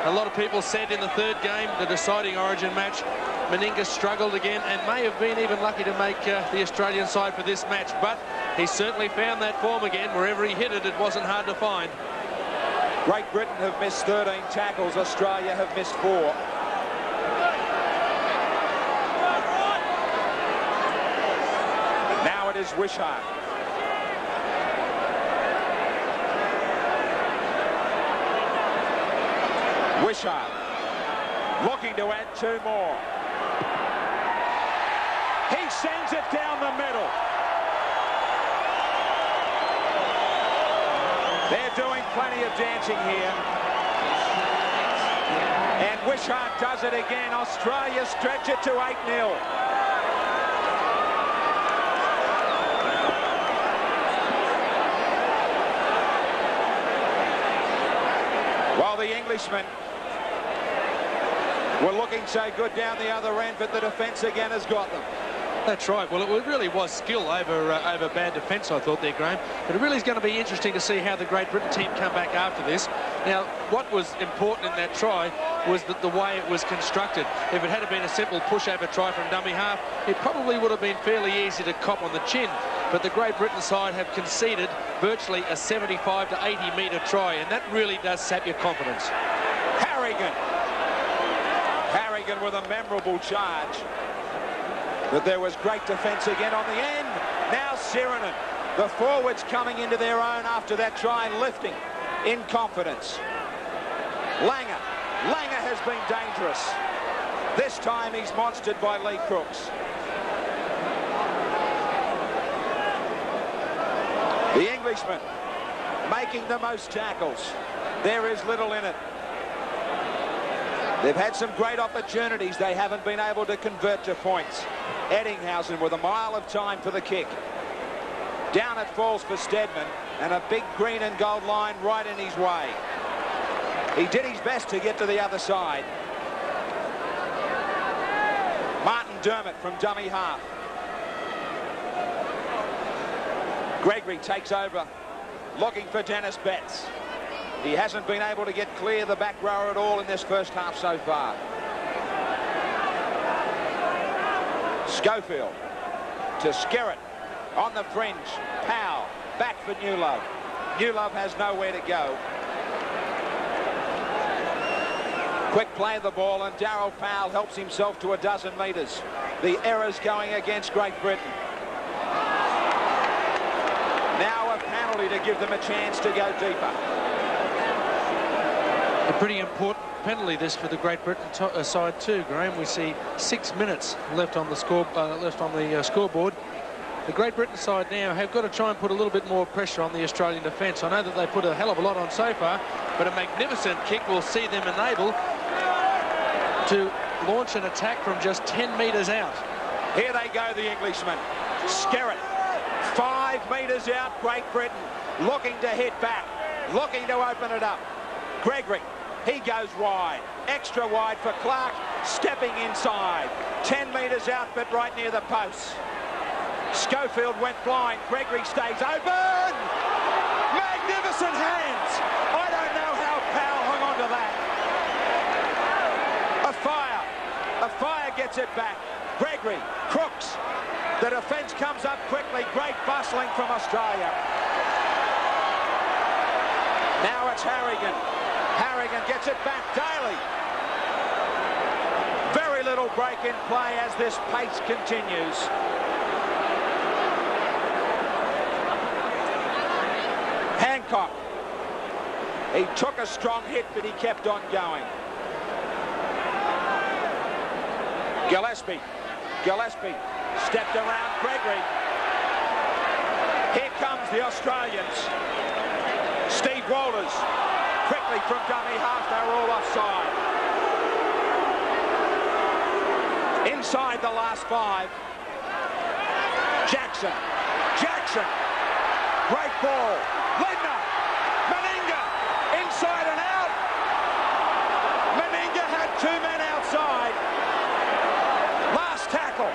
A lot of people said in the 3rd game, the deciding Origin match, Meninga struggled again and may have been even lucky to make the Australian side for this match, but he certainly found that form again. Wherever he hit it, it wasn't hard to find. Great Britain have missed 13 tackles. Australia have missed 4. Now it is Wishart. Wishart looking to add 2 more. He sends it down the middle. They're doing plenty of dancing here. And Wishart does it again. Australia stretch it to 8-0. While the Englishmen were looking so good down the other end, but the defence again has got them. That's right. Well, it really was skill over bad defence, I thought there, Graeme. But it really is going to be interesting to see how the Great Britain team come back after this. Now, what was important in that try was that the way it was constructed. If it had been a simple pushover try from dummy half, it probably would have been fairly easy to cop on the chin. But the Great Britain side have conceded virtually a 75 to 80 metre try, and that really does sap your confidence. Harrigan with a memorable charge. But there was great defence again on the end. Now Sirinen. The forwards coming into their own after that try, lifting in confidence. Langer has been dangerous. This time he's monstered by Lee Crooks. The Englishman making the most tackles. There is little in it. They've had some great opportunities. They haven't been able to convert to points. Ettinghausen with a mile of time for the kick. Down it falls for Steadman, and a big green and gold line right in his way. He did his best to get to the other side. Martin Dermott from dummy half. Gregory takes over, looking for Dennis Betts. He hasn't been able to get clear the back row at all in this first half so far. Schofield to Skerritt on the fringe. Powell back for Newlove. Newlove has nowhere to go. Quick play of the ball, and Darryl Powell helps himself to a dozen metres. The errors going against Great Britain. Now a penalty only to give them a chance to go deeper. A pretty important penalty this for the Great Britain side too, Graeme. We see 6 minutes left on the scoreboard. The Great Britain side now have got to try and put a little bit more pressure on the Australian defence. I know that they put a hell of a lot on so far, but a magnificent kick will see them enabled to launch an attack from just 10 metres out. Here they go, the Englishmen. Skerritt, 5 metres out, Great Britain, looking to hit back, looking to open it up. Gregory, he goes wide, extra wide for Clark, stepping inside. 10 metres out, but right near the posts. Schofield went blind. Gregory stays open. Magnificent hands. I don't know how Powell hung on to that. A fire. A fire gets it back. Gregory, Crooks. The defence comes up quickly. Great bustling from Australia. Now it's Harrigan. Harrigan gets it back. Daly. Very little break in play as this pace continues. Hancock. He took a strong hit, but he kept on going. Gillespie. Gillespie stepped around Gregory. Here comes the Australians. Steve Walters. Quickly from dummy half, they're all offside. Inside the last 5. Jackson. Jackson. Great ball. Lindner, Meninga, inside and out. Meninga had 2 men outside. Last tackle.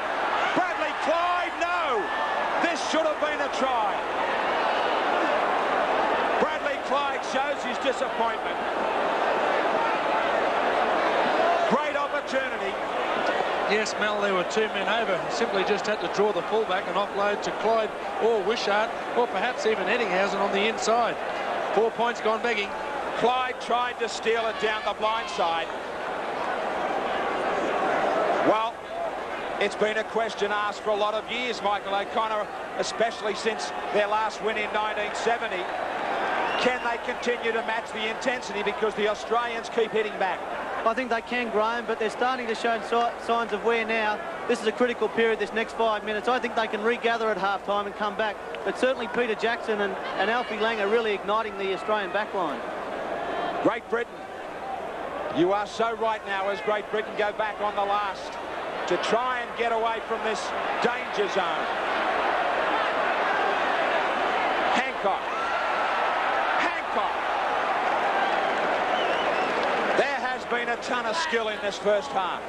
Bradley Clyde, no. This should have been a try. Bradley Clyde shows his disappointment. Great opportunity. Yes, Mel, there were 2 men over. He simply just had to draw the fullback and offload to Clyde or Wishart, or perhaps even Ettinghausen on the inside. 4 points gone begging. Clyde tried to steal it down the blind side. Well, it's been a question asked for a lot of years, Michael O'Connor, especially since their last win in 1970. Can they continue to match the intensity because the Australians keep hitting back? I think they can, Graeme, but they're starting to show signs of wear now. This is a critical period, this next 5 minutes. I think they can regather at half-time and come back. But certainly Peter Jackson and Alfie Lang are really igniting the Australian backline. Great Britain. You are so right now as Great Britain go back on the last to try and get away from this danger zone. Hancock. Hancock. There has been a ton of skill in this first half.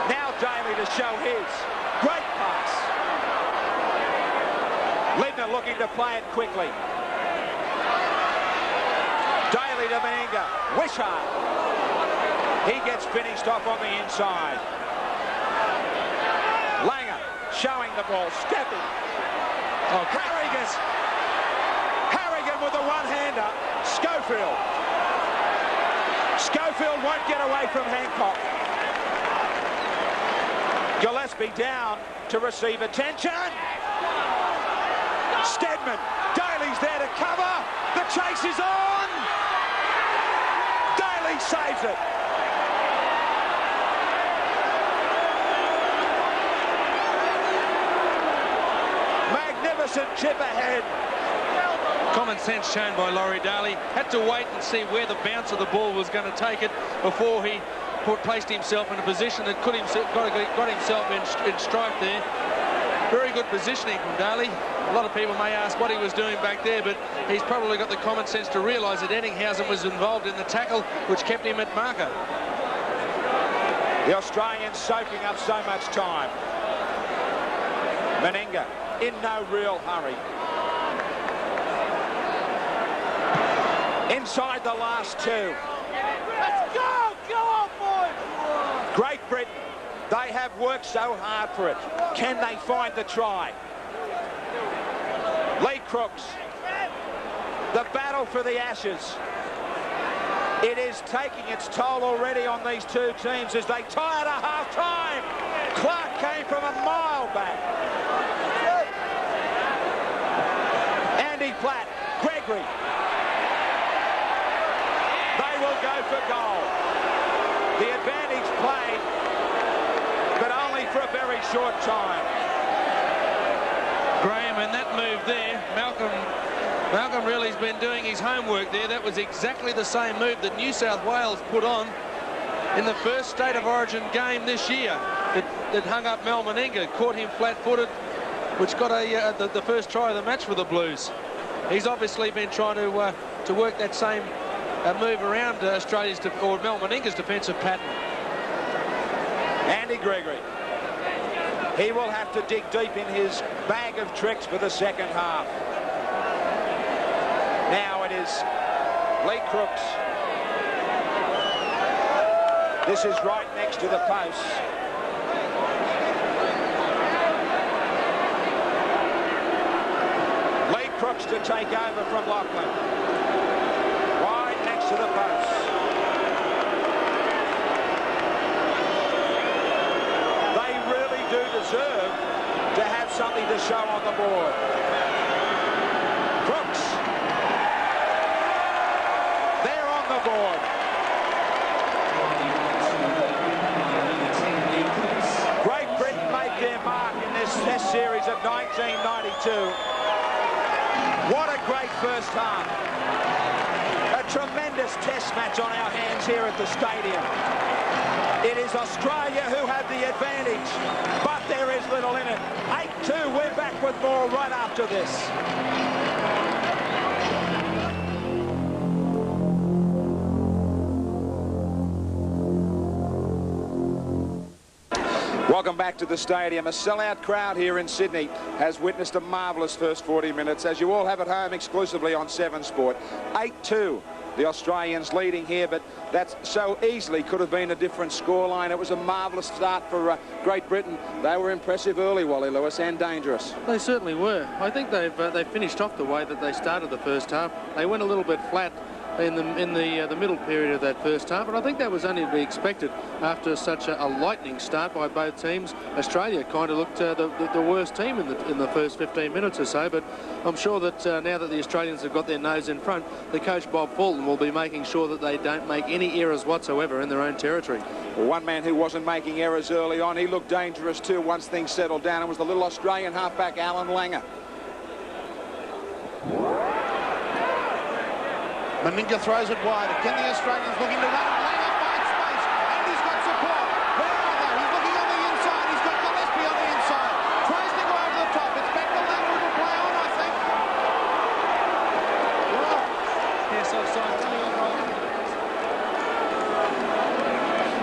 Now Daly to show his. Great pass. Lindner looking to play it quickly. Daly to Meninga. Wishart. He gets finished off on the inside. Langer showing the ball, stepping. Oh, Harrigan with a one-hander. Schofield. Schofield won't get away from Hancock. Gillespie down to receive attention. Steadman. Daly's there to cover. The chase is on. Daly saves it. Magnificent chip ahead. Common sense shown by Laurie Daly. Had to wait and see where the bounce of the ball was going to take it before he placed himself in a position that got himself in strike there. Very good positioning from Daly. A lot of people may ask what he was doing back there, but he's probably got the common sense to realise that Ettinghausen was involved in the tackle, which kept him at marker. The Australians soaking up so much time. Meninga in no real hurry. Inside the last 2. Let's go! Go on, boys! Great Britain, they have worked so hard for it. Can they find the try? Lee Crooks, the battle for the Ashes. It is taking its toll already on these 2 teams as they tie at a half-time. Clark came from a mile back. Andy Platt, Gregory. Gregory. They will go for goal. The advantage played, but only for a very short time. Graeme, and that move there, Malcolm really has been doing his homework there. That was exactly the same move that New South Wales put on in the first State of Origin game this year. That hung up Mal Meninga, caught him flat-footed, which got the first try of the match for the Blues. He's obviously been trying to work that same move around Australia's or Mal Meninga's defensive pattern. Andy Gregory. He will have to dig deep in his bag of tricks for the second half. Now it is Lee Crooks. This is right next to the post. Lee Crooks to take over from Lachlan. Right next to the post. They really do deserve to have something to show on the board. Crooks. They're on the board. Great Britain made their mark in this Test series of 1992. What a great first half. A tremendous Test match on our hands here at the stadium. It is Australia who have the advantage, but there is little in it. 8-2, we're back with more right after this. Welcome back to the stadium. A sellout crowd here in Sydney has witnessed a marvellous first 40 minutes, as you all have at home exclusively on 7 Sport. 8-2. The Australians leading here, but that so easily could have been a different scoreline. It was a marvellous start for Great Britain. They were impressive early, Wally Lewis, and dangerous. They certainly were. I think they finished off the way that they started the first half. They went a little bit flat in the middle period of that first half, but I think that was only to be expected after such a lightning start by both teams. Australia kind of looked the worst team in the first 15 minutes or so, but I'm sure that now that the Australians have got their nose in front, the coach Bob Fulton will be making sure that they don't make any errors whatsoever in their own territory. Well, one man who wasn't making errors early on, he looked dangerous too once things settled down. It was the little Australian halfback Alan Langer. Meninga throws it wide. Again, the Australians looking to run. Langer finds space, and he's got support. Where are they? He's looking on the inside. He's got Gillespie on the inside. Tries to go over the top. It's back to Langer who will play on, I think. Yes, offside.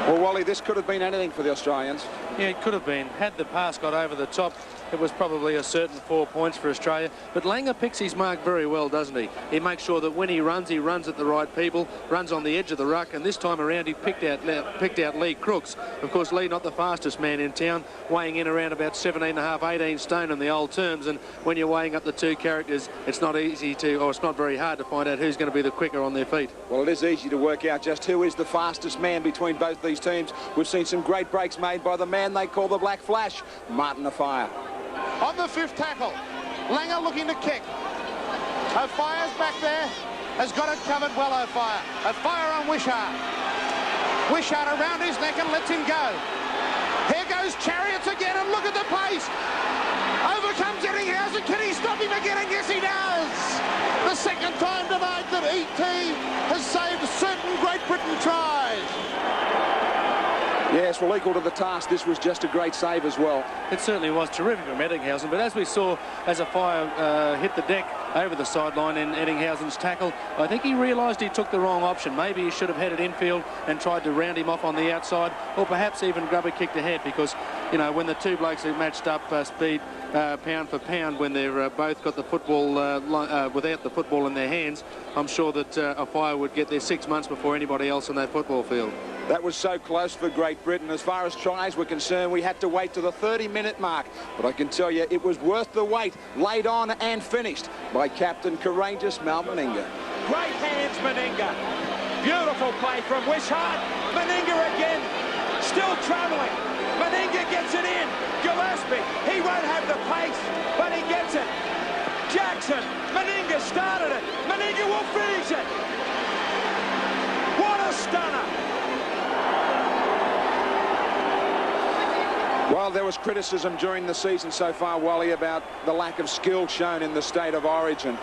Well, Wally, this could have been anything for the Australians. Yeah, it could have been. Had the pass got over the top, it was probably a certain 4 points for Australia. But Langer picks his mark very well, doesn't he? He makes sure that when he runs at the right people, runs on the edge of the ruck, and this time around he picked out Lee Crooks. Of course, Lee not the fastest man in town, weighing in around about 17.5, 18 stone in the old terms, and when you're weighing up the two characters, it's not easy to, or it's not very hard to find out who's going to be the quicker on their feet. Well, it is easy to work out just who is the fastest man between both these teams. We've seen some great breaks made by the man they call the Black Flash, Martin Afire. On the 5th tackle, Langer looking to kick. Ofire's back there, has got it covered well, Ofire. Ofire on Wishart. Wishart around his neck and lets him go. Here goes Chariots again, and look at the pace. Overcomes Ettinghausen. Can he stop him again? And yes, he does. The second time tonight that ET has saved certain Great Britain tries. Yes, well, equal to the task, this was just a great save as well. It certainly was terrific from Ettinghausen, but as we saw as Afire hit the deck over the sideline in Ettinghausen's tackle, I think he realised he took the wrong option. Maybe he should have headed infield and tried to round him off on the outside, or perhaps even grab a kick to head, because, you know, when the two blokes are matched up speed pound for pound, when they're both got the football without the football in their hands, I'm sure that Afire would get there 6 months before anybody else on that football field. That was so close for Great Britain. As far as tries were concerned, we had to wait to the 30-minute mark. But I can tell you, it was worth the wait. Laid on and finished by Captain Courageous Mal Meninga. Great hands, Meninga. Beautiful play from Wishart. Meninga again, still travelling. Meninga gets it in. Gillespie, he won't have the pace, but he gets it. Jackson. Meninga started it. Meninga will finish it. What a stunner. Well, there was criticism during the season so far, Wally, about the lack of skill shown in the State of Origin.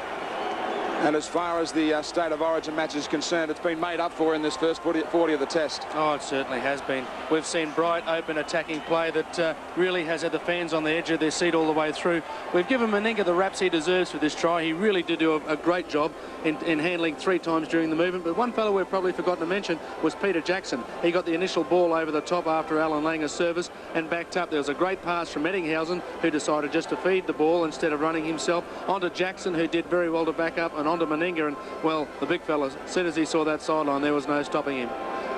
And as far as the State of Origin match is concerned, it's been made up for in this first 40 of the test. Oh, it certainly has been. We've seen bright, open attacking play that really has had the fans on the edge of their seat all the way through. We've given Meninga the raps he deserves for this try. He really did do a great job in handling 3 times during the movement. But one fellow we've probably forgotten to mention was Peter Jackson. He got the initial ball over the top after Alan Langer's service and backed up. There was a great pass from Ettinghausen, who decided just to feed the ball instead of running himself, onto Jackson, who did very well to back up, and onto Meninga. And, well, the big fella, as soon as he saw that sideline, there was no stopping him.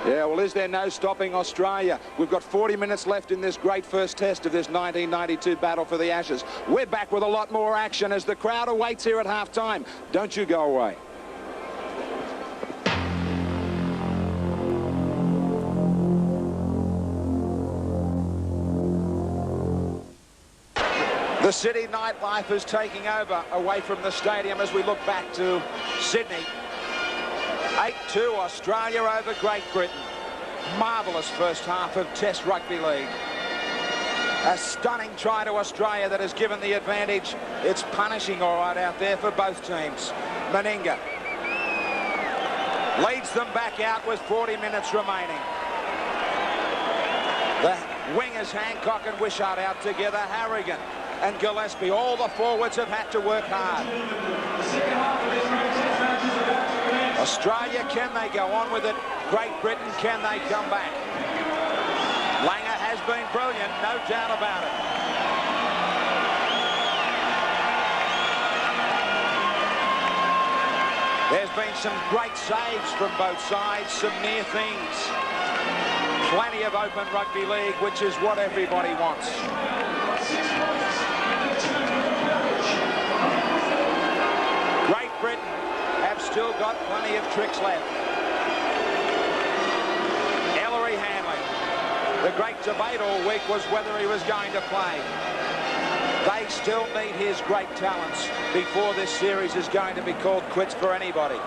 Yeah, well, is there no stopping Australia? We've got 40 minutes left in this great first test of this 1992 battle for the Ashes. We're back with a lot more action as the crowd awaits here at half-time. Don't you go away. The city nightlife is taking over away from the stadium as we look back to Sydney. 8-2 Australia over Great Britain. Marvellous first half of Test Rugby League. A stunning try to Australia that has given the advantage. It's punishing all right out there for both teams. Meninga leads them back out with 40 minutes remaining. The wingers Hancock and Wishart out together. Harrigan and Gillespie, all the forwards have had to work hard. Australia, can they go on with it? Great Britain, can they come back? Langer has been brilliant, no doubt about it. There's been some great saves from both sides, some near things. Plenty of open rugby league, which is what everybody wants. Great Britain have still got plenty of tricks left. Ellery Hanley. The great debate all week was whether he was going to play. They still need his great talents before this series is going to be called quits for anybody.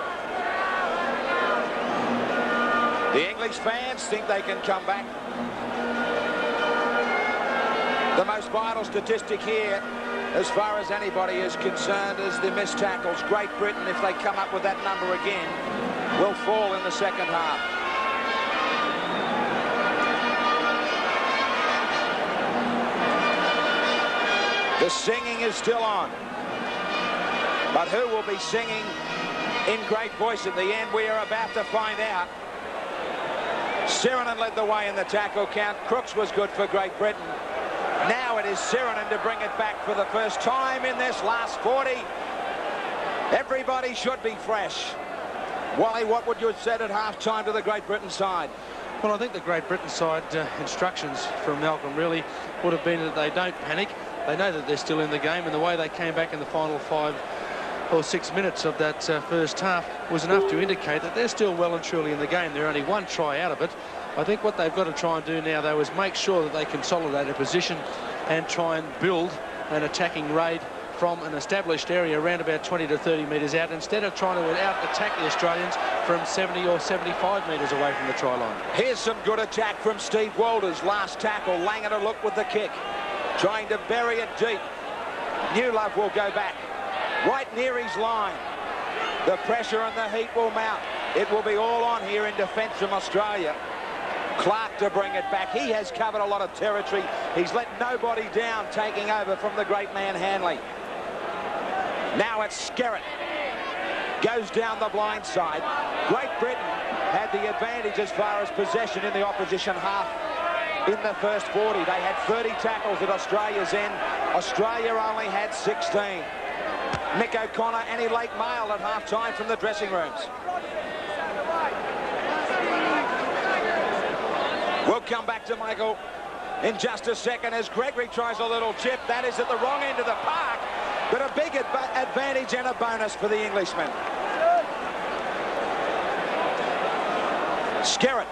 The English fans think they can come back. The most vital statistic here, as far as anybody is concerned, is the missed tackles. Great Britain, if they come up with that number again, will fall in the second half. The singing is still on. But who will be singing in great voice at the end? We are about to find out. Sirenen led the way in the tackle count. Crooks was good for Great Britain. Now it is Sirenen to bring it back for the first time in this last 40. Everybody should be fresh. Wally, what would you have said at half-time to the Great Britain side? Well, I think the Great Britain side instructions from Malcolm really would have been that they don't panic. They know that they're still in the game, and the way they came back in the final 5 or 6 minutes of that first half was enough to indicate that they're still well and truly in the game. They're only one try out of it. I think what they've got to try and do now, though, is make sure that they consolidate a position and try and build an attacking raid from an established area around about 20 to 30 metres out, instead of trying to out-attack the Australians from 70 or 75 metres away from the try line. Here's some good attack from Steve Walters. Last tackle, Langer to look with the kick. Trying to bury it deep. New Love will go back. Right near his line. The pressure and the heat will mount. It will be all on here in defence from Australia. Clark to bring it back. He has covered a lot of territory. He's let nobody down, taking over from the great man Hanley. Now it's Skerritt. Goes down the blind side. Great Britain had the advantage as far as possession in the opposition half in the first 40. They had 30 tackles at Australia's end. Australia only had 16. Mick O'Connor, any late mail at half-time from the dressing rooms. We'll come back to Michael in just a second as Gregory tries a little chip. That is at the wrong end of the park, but a big advantage and a bonus for the Englishman. Skerritt.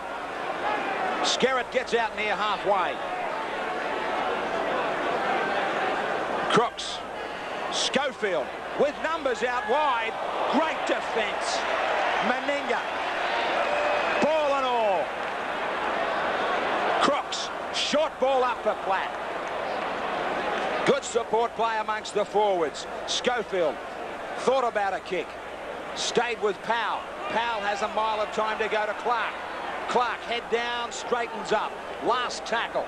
Skerritt gets out near halfway. Crooks. Schofield with numbers out wide. Great defence. Meninga. Ball and all. Crooks. Short ball up for Platt. Good support play amongst the forwards. Schofield thought about a kick. Stayed with Powell. Powell has a mile of time to go to Clark. Clark head down, straightens up. Last tackle.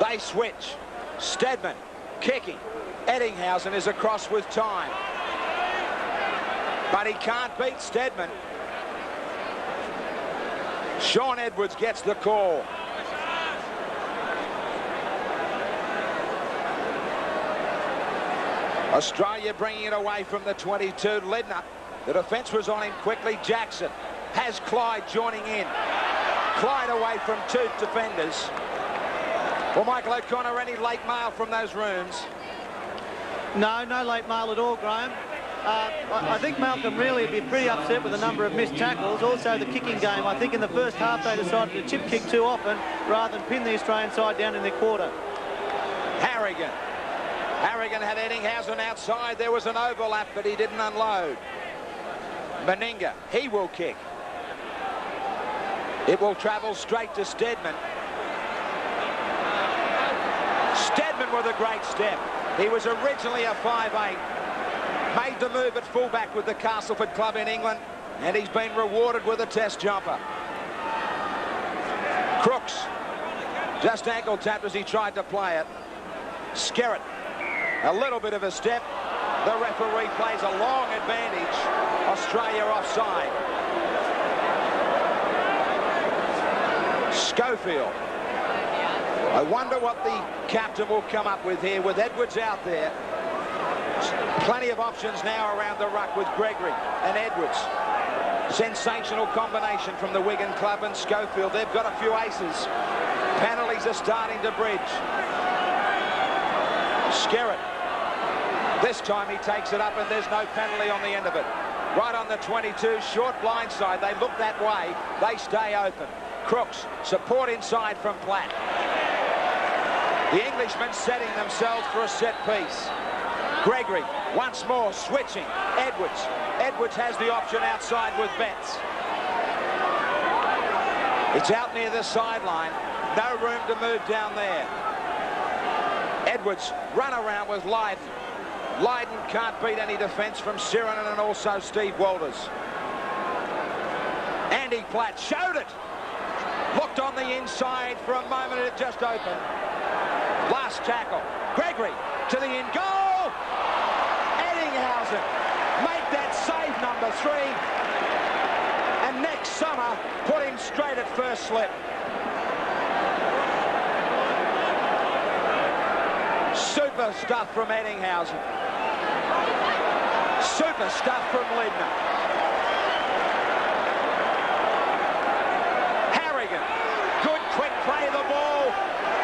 They switch. Stedman kicking. Ettinghausen is across with time. But he can't beat Stedman. Sean Edwards gets the call. Australia bringing it away from the 22. Ledner. The defence was on him quickly. Jackson has Clyde joining in. Clyde away from two defenders. Well, Michael O'Connor, any late mail from those rooms? No late mail at all, Graeme. I think Malcolm really would be pretty upset with the number of missed tackles. Also the kicking game. I think in the first half they decided to chip kick too often rather than pin the Australian side down in their quarter. Harrigan. Harrigan had Ettinghausen outside. There was an overlap, but he didn't unload. Meninga, he will kick. It will travel straight to Stedman. Stedman with a great step. He was originally a 5'8". Made the move at fullback with the Castleford club in England, and he's been rewarded with a test jumper. Crooks just ankle tapped as he tried to play it. Skerritt, a little bit of a step. The referee plays a long advantage. Australia offside. Schofield. I wonder what the captain will come up with here with Edwards out there. Plenty of options now around the ruck with Gregory and Edwards. Sensational combination from the Wigan club and Schofield. They've got a few aces. Penalties are starting to bridge. Skerritt. This time he takes it up and there's no penalty on the end of it. Right on the 22, short blindside. They look that way. They stay open. Crooks, support inside from Platt. The Englishmen setting themselves for a set piece. Gregory, once more, switching. Edwards. Edwards has the option outside with Betts. It's out near the sideline. No room to move down there. Edwards, run around with Lydon. Lydon can't beat any defence from Sirinen and also Steve Walters. Andy Platt showed it. Looked on the inside for a moment and it just opened. Last tackle. Gregory to the in goal. Ettinghausen make that save number 3. And next summer put him straight at first slip. Super stuff from Ettinghausen. Super stuff from Ledner. Harrigan. Good quick play of the ball.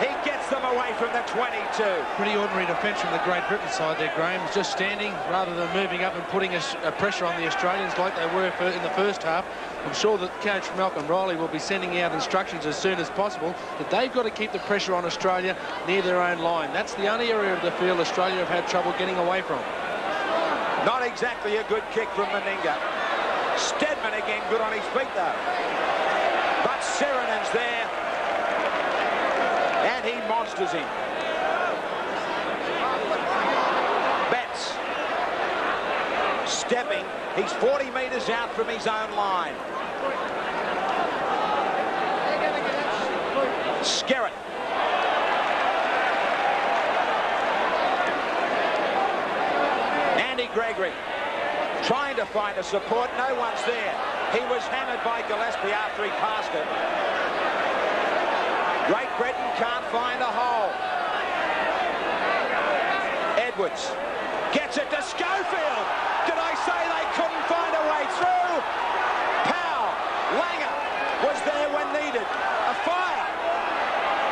He gets them away from the 22. Pretty ordinary defence from the Great Britain side there, Graeme. Just standing rather than moving up and putting a pressure on the Australians like they were in the first half. I'm sure that coach Malcolm Riley will be sending out instructions as soon as possible that they've got to keep the pressure on Australia near their own line. That's the only area of the field Australia have had trouble getting away from. Not exactly a good kick from Meninga. Stedman again good on his feet though. But Sirenen's there. And he monsters him. Betts. Stepping. He's 40 metres out from his own line. Skerritt. Andy Gregory trying to find a support. No one's there. He was hammered by Gillespie after he passed it. Great Britain can't find a hole. Edwards gets it to Schofield. Did I say they couldn't find a way through? Powell, Langer was there when needed. A fire.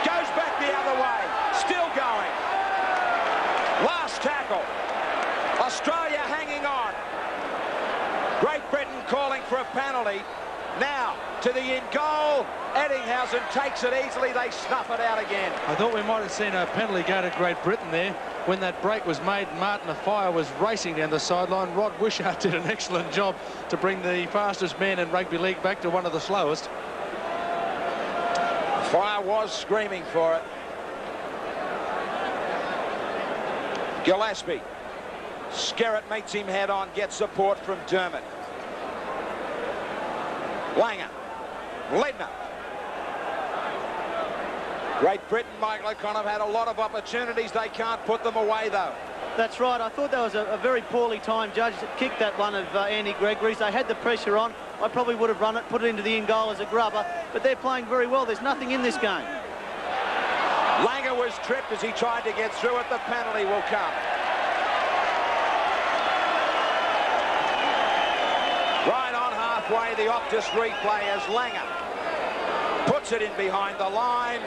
Goes back the other way. Still going. Last tackle. Australia hanging on. Great Britain calling for a penalty. Now to the in goal. Ettinghausen takes it easily. They snuff it out again. I thought we might have seen a penalty go to Great Britain there. when that break was made, Martin Afire was racing down the sideline. Rod Wishart did an excellent job to bring the fastest man in rugby league back to one of the slowest. Fire was screaming for it. Gillespie. Skerritt meets him head on, gets support from Dermott. Langer. Ledner. Great Britain, Michael O'Connor, have had a lot of opportunities. They can't put them away, though. That's right. I thought that was a very poorly timed judge that kicked that one of Andy Gregory's. They had the pressure on. I probably would have run it, put it into the in goal as a grubber, but they're playing very well. There's nothing in this game. Langer was tripped as he tried to get through it. The penalty will come. Right on halfway, the Optus replay as Langer puts it in behind the line.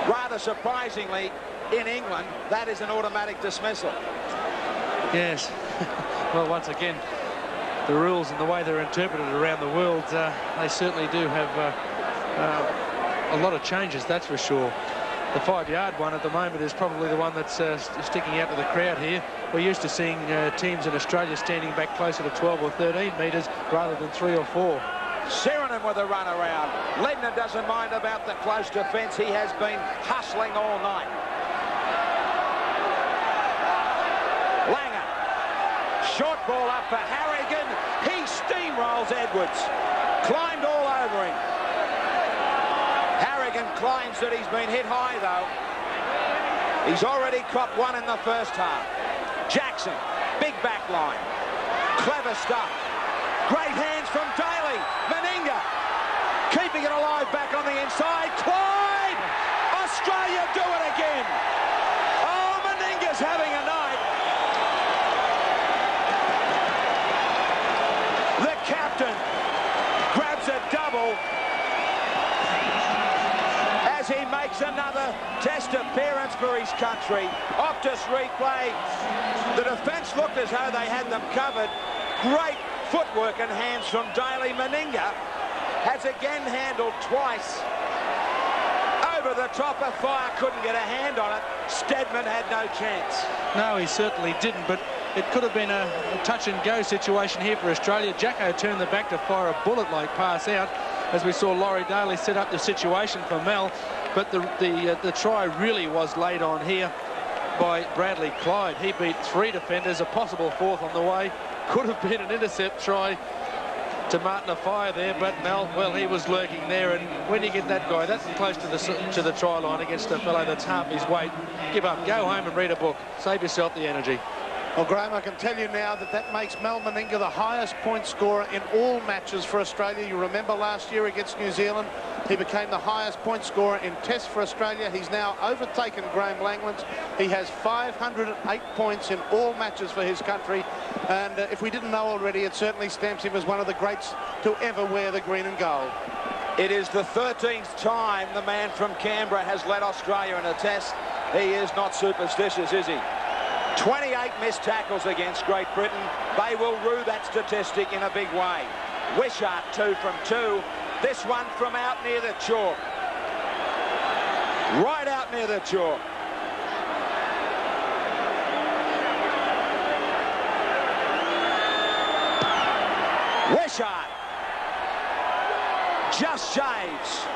Rather surprisingly, in England, that is an automatic dismissal. Yes. Well, once again, the rules and the way they're interpreted around the world, they certainly do have a lot of changes, that's for sure. The 5-yard one at the moment is probably the one that's sticking out to the crowd here. We're used to seeing teams in Australia standing back closer to 12 or 13 metres rather than 3 or 4. Sheridan with a run around. Ledner doesn't mind about the close defence. He has been hustling all night. Langer. Short ball up for Harrigan. He steamrolls Edwards. Climbed all over him. Harrigan claims that he's been hit high, though. He's already copped one in the first half. Jackson. Big back line. Clever stuff. Great hands from Daly. Meninga keeping it alive back on the inside. Clyde! Australia do it again. Oh, Meninga's having a night. The captain grabs a double as he makes another test appearance for his country. Optus replay. The defence looked as though they had them covered. Great footwork and hands from Daly. Meninga has again handled twice. Over the top of Fire, couldn't get a hand on it. Steadman had no chance. No, he certainly didn't, but it could have been a touch-and-go situation here for Australia. Jacko turned the back to fire a bullet-like pass out, as we saw Laurie Daly set up the situation for Mel, but the try really was laid on here by Bradley Clyde. He beat 3 defenders, a possible 4th on the way. Could have been an intercept try to Martin Afire there, but Mel, well, he was lurking there, and when you get that guy that close to the try line against a fellow that's half his weight, give up, go home and read a book, save yourself the energy. Well, Graeme, I can tell you now that makes Mal Meninga the highest point scorer in all matches for Australia. You remember last year against New Zealand, he became the highest point scorer in Tests for Australia. He's now overtaken Graeme Langlands. He has 508 points in all matches for his country. And if we didn't know already, it certainly stamps him as one of the greats to ever wear the green and gold. It is the 13th time the man from Canberra has led Australia in a test. He is not superstitious, is he? 28 missed tackles against Great Britain. They will rue that statistic in a big way. Wishart 2 from 2. This one from out near the chalk. Right out near the chalk. Wishart just shaves.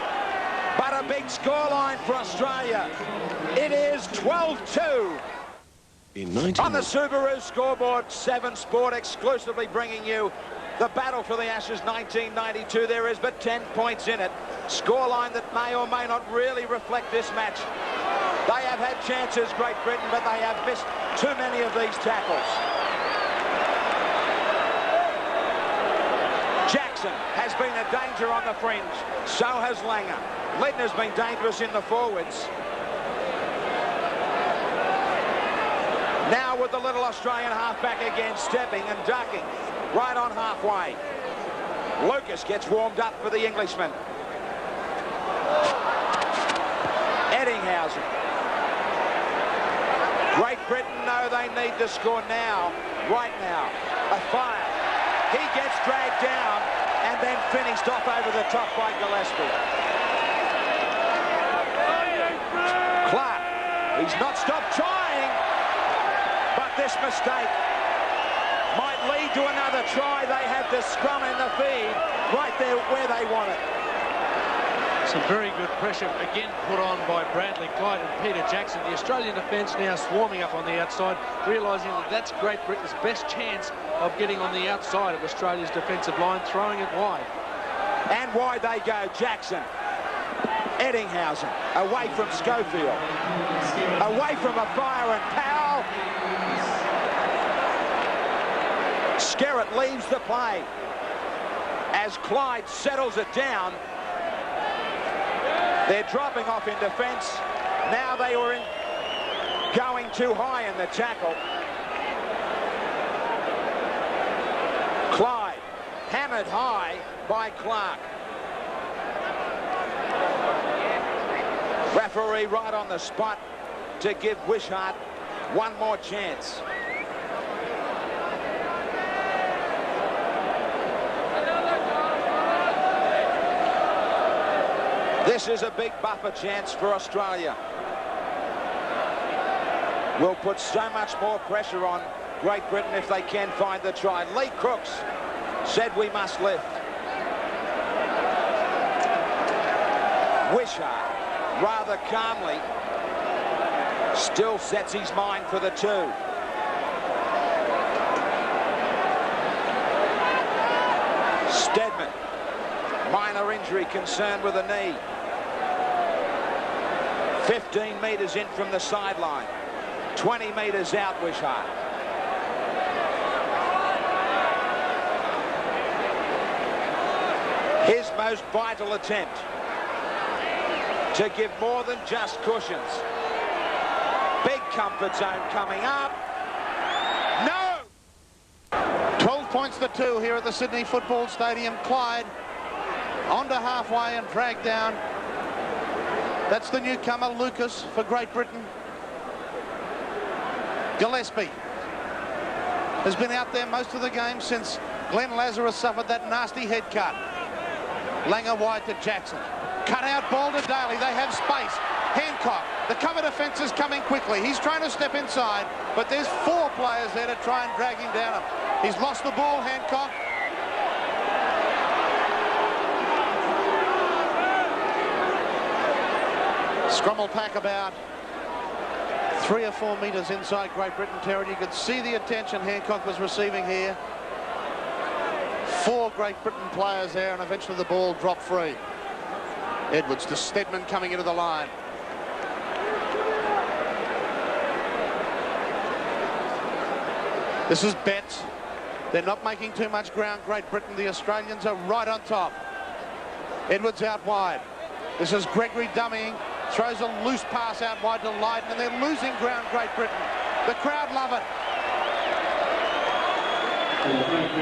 But a big scoreline for Australia. It is 12-2. On the Subaru scoreboard, 7 Sport exclusively bringing you the battle for the Ashes 1992. There is but 10 points in it. Scoreline that may or may not really reflect this match. They have had chances, Great Britain, but they have missed too many of these tackles. Jackson has been a danger on the fringe. So has Langer. Ledner's been dangerous in the forwards. Now with the little Australian halfback again, stepping and ducking right on halfway. Lucas gets warmed up for the Englishman. Ettinghausen. Great Britain know they need to score now, right now. A fire. He gets dragged down and then finished off over the top by Gillespie. Clark, he's not stopped trying. this mistake might lead to another try. They have the scrum in the feed right there where they want it. Some very good pressure again put on by Bradley Clyde and Peter Jackson. The Australian defence now swarming up on the outside, realising that that's Great Britain's best chance of getting on the outside of Australia's defensive line, throwing it wide. And wide they go. Jackson, Ettinghausen, away from Schofield, away from a fire and Powell. Skerritt leaves the play as Clyde settles it down. They're dropping off in defence. Now they were going too high in the tackle. Clyde hammered high by Clark. Referee right on the spot to give Wishart one more chance. This is a big buffer chance for Australia. Will put so much more pressure on Great Britain if they can find the try. Lee Crooks said we must lift. Wishart rather calmly still sets his mind for the two. Steadman, minor injury, concerned with a knee. 15 metres in from the sideline. 20 metres out, Wishart. His most vital attempt to give more than just cushions. Big comfort zone coming up. No! 12 points to 2 here at the Sydney Football Stadium. Clyde onto halfway and dragged down. That's the newcomer, Lucas, for Great Britain. Gillespie has been out there most of the game since Glenn Lazarus suffered that nasty head cut. Langer wide to Jackson. Cut out ball to Daly. They have space. Hancock. The cover defence is coming quickly. He's trying to step inside, but there's 4 players there to try and drag him down. He's lost the ball, Hancock. Scrum will pack about 3 or 4 metres inside Great Britain territory. You could see the attention Hancock was receiving here. 4 Great Britain players there, and eventually the ball dropped free. Edwards to Steadman coming into the line. This is Betts. They're not making too much ground, Great Britain. The Australians are right on top. Edwards out wide. This is Gregory dummying. Throws a loose pass out wide to Lydon, and they're losing ground, Great Britain. The crowd love it.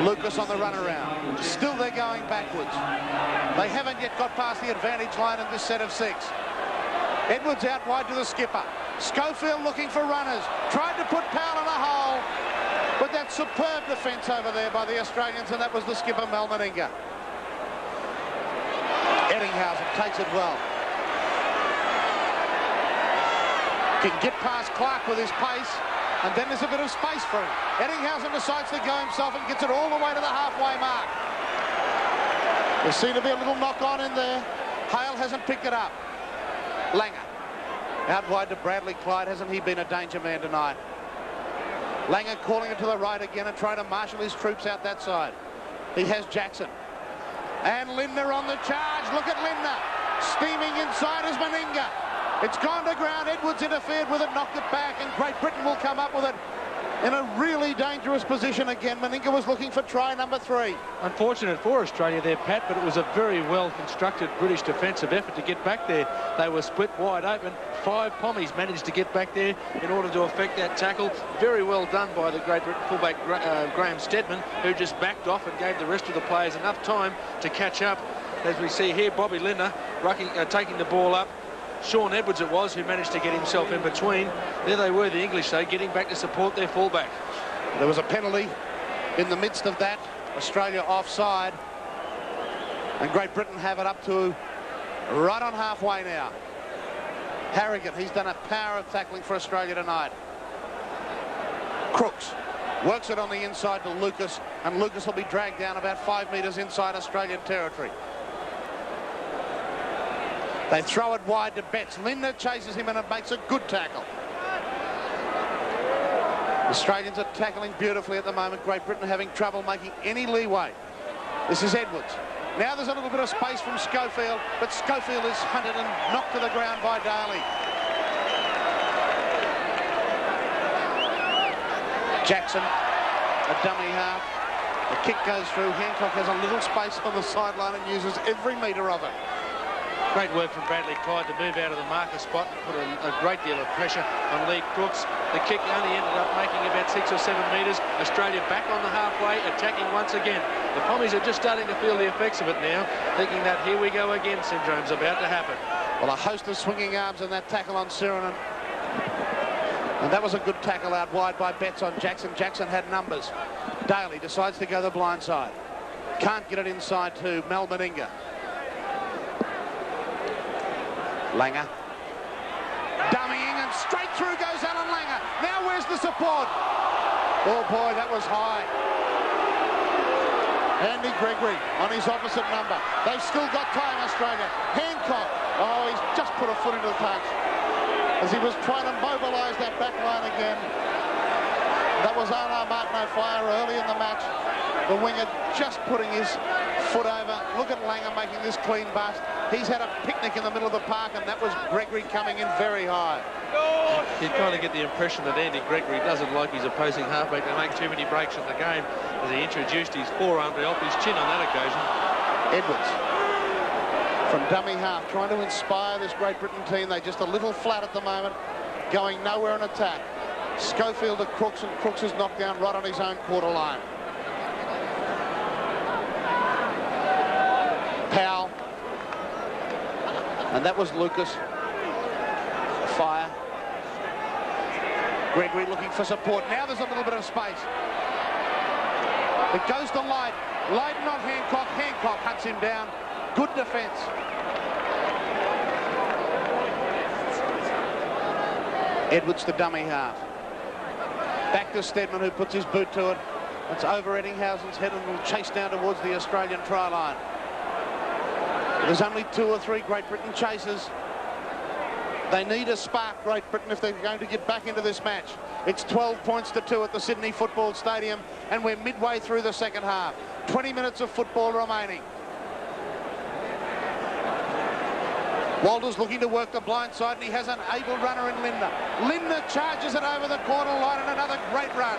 Lucas on the run around. Still they're going backwards. They haven't yet got past the advantage line in this set of 6. Edwards out wide to the skipper. Schofield looking for runners. Tried to put Powell in a hole, but that superb defence over there by the Australians, and that was the skipper, Mel Meninga. Ettinghausen takes it well. Can get past Clark with his pace, and then there's a bit of space for him. Ettinghausen decides to go himself and gets it all the way to the halfway mark. There seemed to be a little knock-on in there. Hale hasn't picked it up. Langer out wide to Bradley Clyde. Hasn't he been a danger man tonight? Langer calling it to the right again and trying to marshal his troops out that side. He has Jackson. And Lindner on the charge. Look at Lindner. Steaming inside is Meninga. It's gone to ground. Edwards interfered with it, knocked it back, and Great Britain will come up with it in a really dangerous position again. Meninga was looking for try number 3. Unfortunate for Australia there, Pat, but it was a very well-constructed British defensive effort to get back there. They were split wide open. 5 Pommies managed to get back there in order to effect that tackle. Very well done by the Great Britain fullback Graeme Steadman, who just backed off and gave the rest of the players enough time to catch up. As we see here, Bobby Lindner taking the ball up. Sean Edwards it was who managed to get himself in between. There they were, the English, though, getting back to support their fullback. There was a penalty in the midst of that. Australia offside. And Great Britain have it up to right on halfway now. Harrigan, he's done a power of tackling for Australia tonight. Crooks works it on the inside to Lucas, and Lucas will be dragged down about 5 metres inside Australian territory. They throw it wide to Betts. Lindner chases him and it makes a good tackle. Australians are tackling beautifully at the moment. Great Britain having trouble making any leeway. This is Edwards. Now there's a little bit of space from Schofield, but Schofield is hunted and knocked to the ground by Daly. Jackson, a dummy half. The kick goes through. Hancock has a little space on the sideline and uses every metre of it. Great work from Bradley Clyde to move out of the marker spot and put a great deal of pressure on Lee Crooks. The kick only ended up making about 6 or 7 metres. Australia back on the halfway, attacking once again. The Pommies are just starting to feel the effects of it now, thinking that here we go again syndrome's about to happen. Well, a host of swinging arms in that tackle on Sirenen. And that was a good tackle out wide by Betts on Jackson. Jackson had numbers. Daly decides to go the blind side. Can't get it inside to Mel Meninga. Langer. Dummying and straight through goes Alan Langer. Now where's the support? Oh boy, that was high. Andy Gregory on his opposite number. They've still got time, Australia. Hancock. Oh, he's just put a foot into the touch as he was trying to mobilise that back line again. That was Arnaud Martin-O'Fire early in the match. The winger just putting his foot over. Look at Langer making this clean bust. He's had a picnic in the middle of the park, and that was Gregory coming in very high. You kind of get the impression that Andy Gregory doesn't like his opposing halfback to make too many breaks in the game, as he introduced his forearm off his chin on that occasion. Edwards from dummy half, trying to inspire this Great Britain team. They're just a little flat at the moment, going nowhere in attack. Schofield to Crooks, and Crooks is knocked down right on his own quarter line. Powell. And that was Lucas. Fire. Gregory looking for support. Now there's a little bit of space. It goes to Leyden. Leyden on Hancock. Hancock huts him down. Good defence. Edwards the dummy half. Back to Steadman, who puts his boot to it. It's over Ettinghausen's head and will chase down towards the Australian try line. There's only 2 or 3 Great Britain chasers. They need a spark, Great Britain, if they're going to get back into this match. It's 12 points to 2 at the Sydney Football Stadium, and we're midway through the second half. 20 minutes of football remaining. Walters looking to work the blind side, and he has an able runner in Lindner. Lindner charges it over the corner line, and another great run.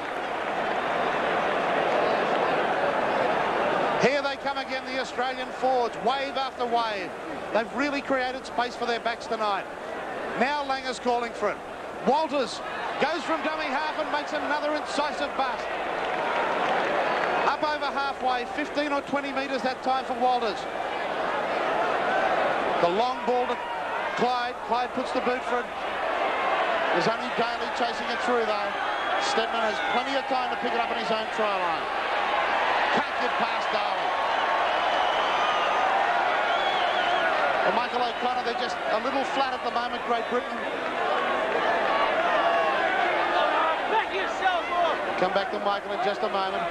Here they come again, the Australian forwards, wave after wave. They've really created space for their backs tonight. Now Langer's calling for it. Walters goes from dummy half and makes another incisive bust. Up over halfway, 15 or 20 metres that time for Walters. The long ball to Clyde. Clyde puts the boot for it. There's only Daly chasing it through though. Steadman has plenty of time to pick it up on his own try line. Can't get past Daly. Well, Michael O'Connor, they're just a little flat at the moment, Great Britain. Come back to Michael in just a moment.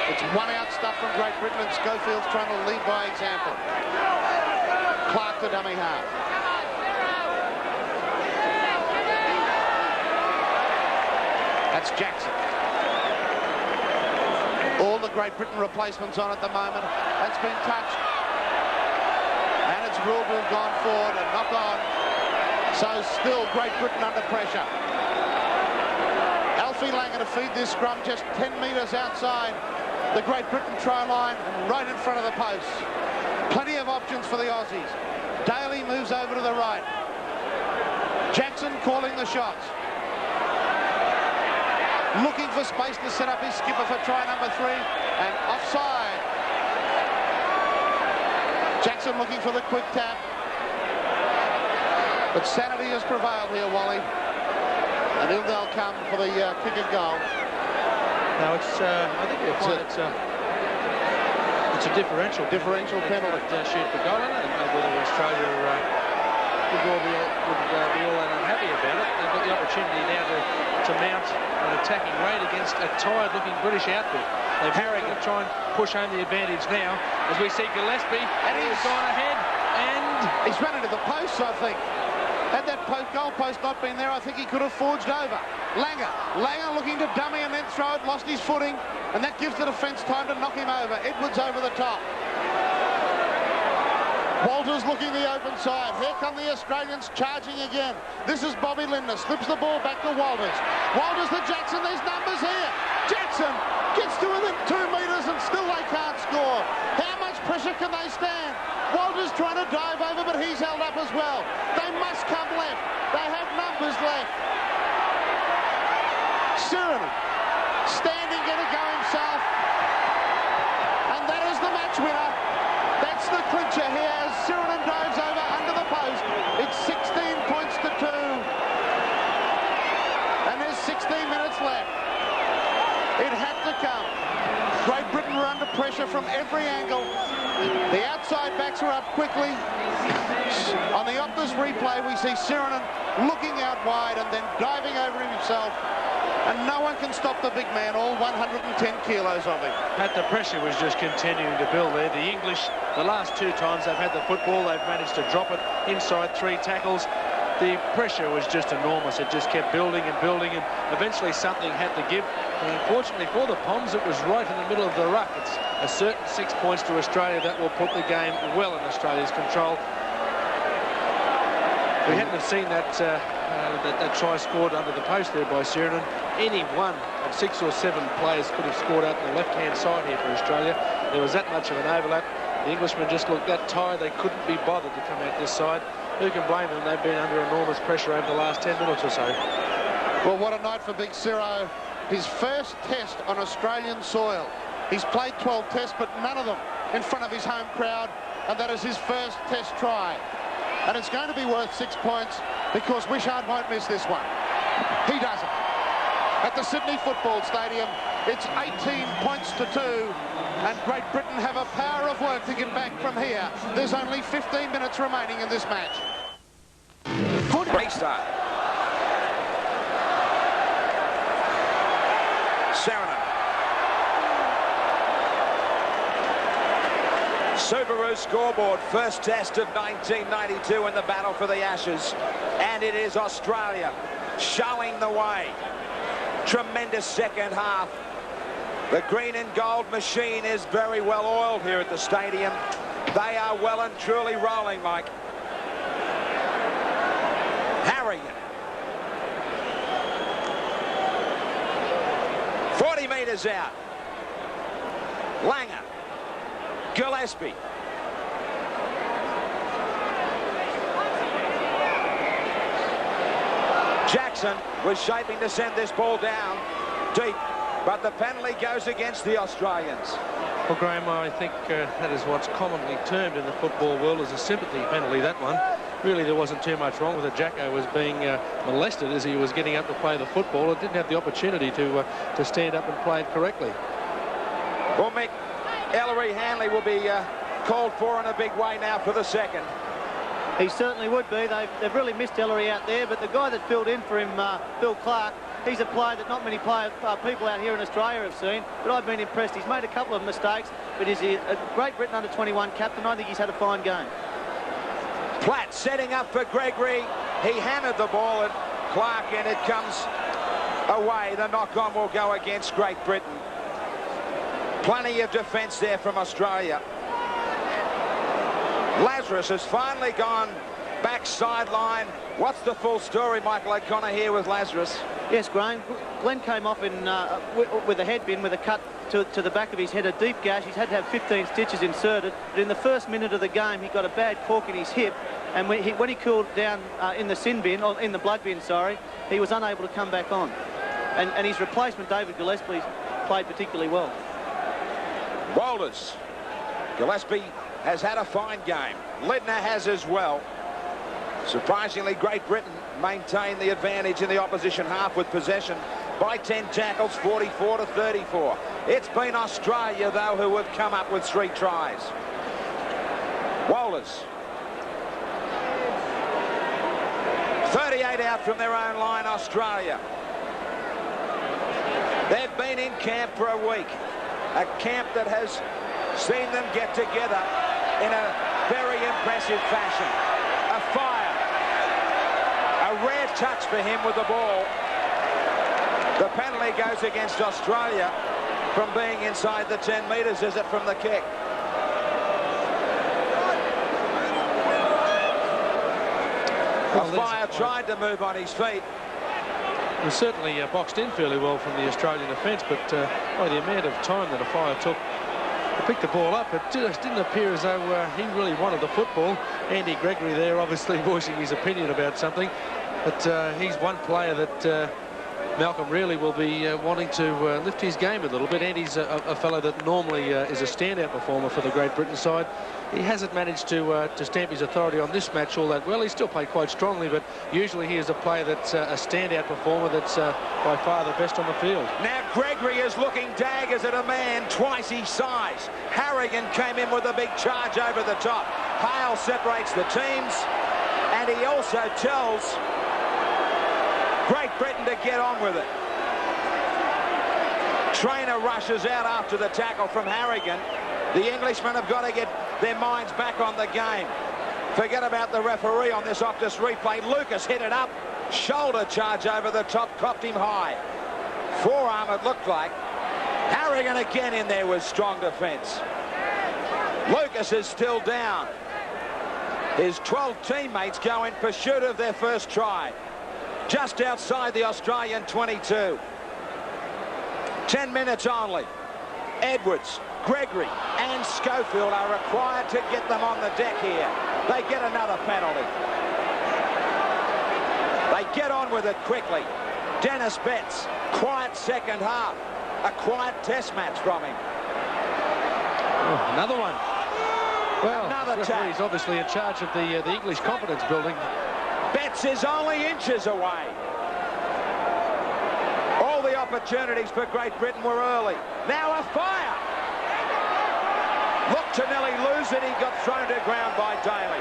It's one out stuff from Great Britain, and Schofield's trying to lead by example. Clark to dummy half. That's Jackson. All the Great Britain replacements on at the moment. That's been touched. And it's ruled to have gone forward and knock on. So still Great Britain under pressure. Alfie Langer to feed this scrum just 10 metres outside the Great Britain try line and right in front of the post. Plenty of options for the Aussies. Daly moves over to the right. Jackson calling the shots. Looking for space to set up his skipper for try number 3, and offside. Jackson looking for the quick tap. But sanity has prevailed here, Wally. And in they'll come for the kick and goal. No, it's, I think you'll find it's a differential penalty. Shoot for goal, and whether Australia would be all that unhappy about it. They've got the opportunity now to mount an attacking raid against a tired-looking British outfit. They've got to try and push home the advantage now as we see Gillespie, and he's gone ahead, and he's run into the post, I think. Had that goal post not been there, I think he could have forged over. Langer looking to dummy and then throw it, lost his footing, and that gives the defence time to knock him over. Edwards over the top. Walters looking the open side. Here come the Australians charging again. This is Bobby Lindner. Slips the ball back to Walters. Walters to Jackson. These numbers here. Jackson gets to within 2 metres and still they can't score. How much pressure can they stand? Walters trying to dive over, but he's held up as well. They must come left. They have numbers left. Suriname standing, going to go himself. And that is the match winner. That's the clincher here as Suriname dives over under the post. It's 16 points to 2. And there's 16 minutes left. It had to come. Great Britain were under pressure from every angle. The outside backs are up quickly. On the Optus replay, we see Suriname looking out wide and then diving over himself. And no one can stop the big man, all 110 kilos of him. Pat, the pressure was just continuing to build there. The English, the last 2 times they've had the football, they've managed to drop it inside 3 tackles. The pressure was just enormous. It just kept building and building, and eventually something had to give. And unfortunately for the Poms, it was right in the middle of the ruck. It's a certain 6 points to Australia that will put the game well in Australia's control. We hadn't have seen that try scored under the post there by Suriname. Any one of 6 or 7 players could have scored out on the left-hand side here for Australia. There was that much of an overlap. The Englishmen just looked that tired they couldn't be bothered to come out this side. Who can blame them? They've been under enormous pressure over the last 10 minutes or so. Well, what a night for Big Ciro. His first test on Australian soil. He's played 12 tests, but none of them in front of his home crowd, and that is his first test try. And it's going to be worth 6 points because Wishart won't miss this one. He doesn't. At the Sydney Football Stadium, it's 18 points to 2, and Great Britain have a power of work to get back from here. There's only 15 minutes remaining in this match. Restart. Suriname. Subaru scoreboard, first test of 1992 in the battle for the Ashes, and it is Australia showing the way. Tremendous second half. The green and gold machine is very well oiled here at the stadium. They are well and truly rolling, Mike. Harrigan. 40 metres out. Langer. Gillespie. Jackson was shaping to send this ball down deep, but the penalty goes against the Australians. Well, Graeme, I think that is what's commonly termed in the football world as a sympathy penalty, that one. Really, there wasn't too much wrong with it. Jacko was being molested as he was getting up to play the football. It didn't have the opportunity to stand up and play it correctly. Well, Mick, Ellery Hanley will be called for in a big way now for the second. He certainly would be. They've really missed Ellery out there, but the guy that filled in for him, Bill Clark, he's a player that not many people out here in Australia have seen, but I've been impressed. He's made a couple of mistakes, but he's a Great Britain under-21 captain. I think he's had a fine game. Platt setting up for Gregory. He hammered the ball at Clark, and it comes away. The knock-on will go against Great Britain. Plenty of defence there from Australia. Lazarus has finally gone back sideline. What's the full story, Michael O'Connor, here with Lazarus? Yes, Graeme. Glenn came off in with a head bin with a cut to the back of his head, a deep gash. He's had to have 15 stitches inserted. But in the first minute of the game, he got a bad cork in his hip. And when he cooled down in the sin bin, or in the blood bin, sorry, he was unable to come back on. And his replacement, David Gillespie, played particularly well. Walters. Gillespie has had a fine game. Lindner has as well. Surprisingly, Great Britain maintained the advantage in the opposition half with possession by 10 tackles, 44 to 34. It's been Australia, though, who have come up with 3 tries. Walters. 38 out from their own line, Australia. They've been in camp for a week. A camp that has seen them get together in a very impressive fashion. A fire. A rare touch for him with the ball. The penalty goes against Australia from being inside the 10 metres, is it, from the kick? Well, Fire tried to move on his feet. It was certainly boxed in fairly well from the Australian defence, but by the amount of time that a Fire took to pick the ball up, it just didn't appear as though he really wanted the football. Andy Gregory there obviously voicing his opinion about something, but he's one player that Malcolm really will be wanting to lift his game a little bit. Andy's a fellow that normally is a standout performer for the Great Britain side. He hasn't managed to stamp his authority on this match all that well. He's still played quite strongly, but usually he is a player that's a standout performer that's by far the best on the field. Now Gregory is looking daggers at a man twice his size. Harrigan came in with a big charge over the top. Hale separates the teams, and he also tells Great Britain to get on with it. Trainer rushes out after the tackle from Harrigan. The Englishmen have got to get their minds back on the game. Forget about the referee on this Optus replay. Lucas hit it up. Shoulder charge over the top, copped him high. Forearm, it looked like. Harrigan again in there with strong defence. Lucas is still down. His 12 teammates go in pursuit of their first try. Just outside the Australian 22. 10 minutes only. Edwards, Gregory and Schofield are required to get them on the deck here. They get another penalty. They get on with it quickly. Dennis Betts, quiet second half. A quiet test match from him. Oh, another one. Well, another tap. He's obviously in charge of the English confidence building. Betts is only inches away. All the opportunities for Great Britain were early. Now a fire. Looked to nearly lose it. He got thrown to ground by Daly.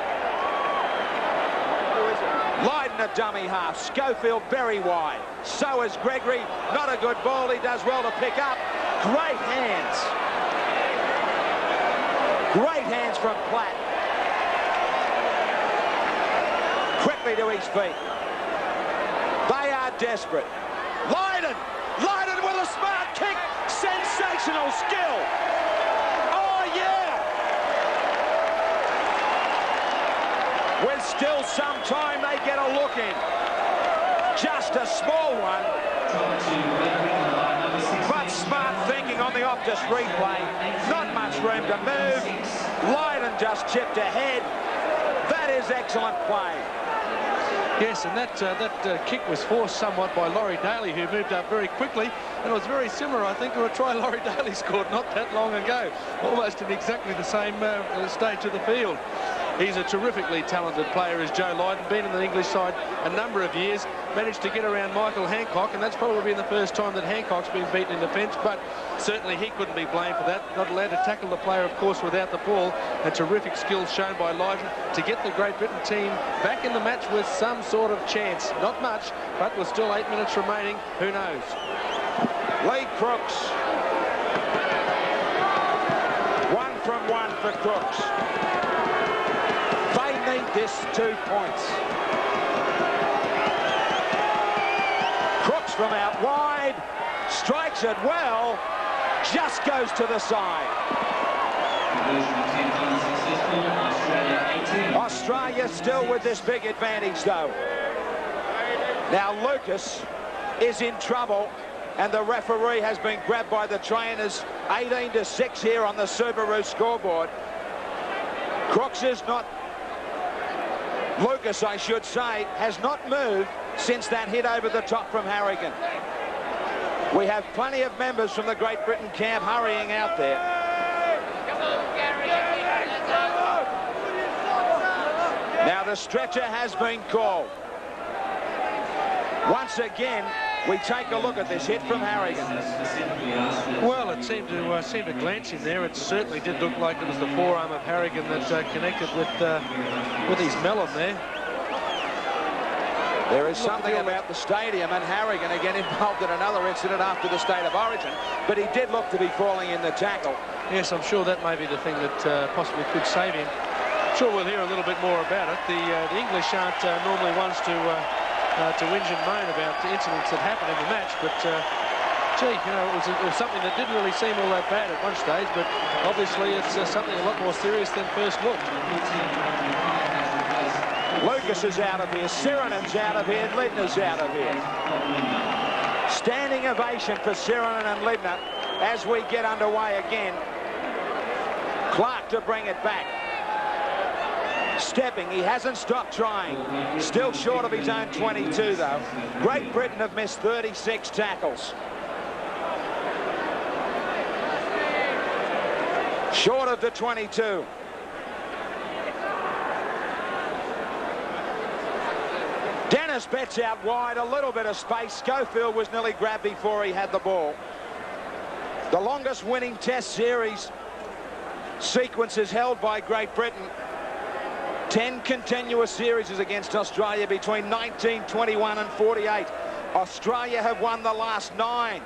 Lydon a dummy half. Schofield very wide. So is Gregory. Not a good ball. He does well to pick up. Great hands. Great hands from Platt. Quickly to his feet. They are desperate. Lydon! Lydon with a smart kick! Sensational skill! Oh, yeah! With still some time, they get a look in. Just a small one. But smart thinking on the Optus replay. Not much room to move. Lydon just chipped ahead. That is excellent play. Yes, and that kick was forced somewhat by Laurie Daly, who moved up very quickly, and it was very similar, I think, to a try Laurie Daly scored not that long ago, almost in exactly the same stage of the field. He's a terrifically talented player, is Joe Lydon, been in the English side a number of years, managed to get around Michael Hancock, and that's probably been the first time that Hancock's been beaten in defence, but certainly he couldn't be blamed for that. Not allowed to tackle the player, of course, without the ball, and terrific skills shown by Lydon to get the Great Britain team back in the match with some sort of chance. Not much, but with still 8 minutes remaining, who knows? Lee Crooks. 1 from 1 for Crooks. They need this 2 points. Crooks from out wide, strikes it well, just goes to the side. Australia still with this big advantage though. Now Lucas is in trouble and the referee has been grabbed by the trainers. 18-6 here on the Subaru scoreboard. Crooks is not, Lucas I should say, has not moved since that hit over the top from Harrigan. We have plenty of members from the Great Britain camp hurrying out there. Now the stretcher has been called. Once again, we take a look at this hit from Harrigan. Well, it seemed to glance in there. It certainly did look like it was the forearm of Harrigan that connected with his melon there. There is something about the stadium, and Harrigan again involved in another incident after the State of Origin, but he did look to be falling in the tackle. Yes, I'm sure that may be the thing that possibly could save him. I'm sure we'll hear a little bit more about it. The English aren't normally ones to whinge and moan about the incidents that happen in the match, but gee, you know, it was something that didn't really seem all that bad at one stage, but obviously it's something a lot more serious than first looked. Lucas is out of here, Sirenen's out of here, Lidner's out of here. Standing ovation for Sirenen and Lidner as we get underway again. Clark to bring it back. Stepping, he hasn't stopped trying. Still short of his own 22 though. Great Britain have missed 36 tackles. Short of the 22. Dennis Betts out wide, a little bit of space. Schofield was nearly grabbed before he had the ball. The longest winning Test series sequence is held by Great Britain. 10 continuous series against Australia between 1921 and 48. Australia have won the last 9.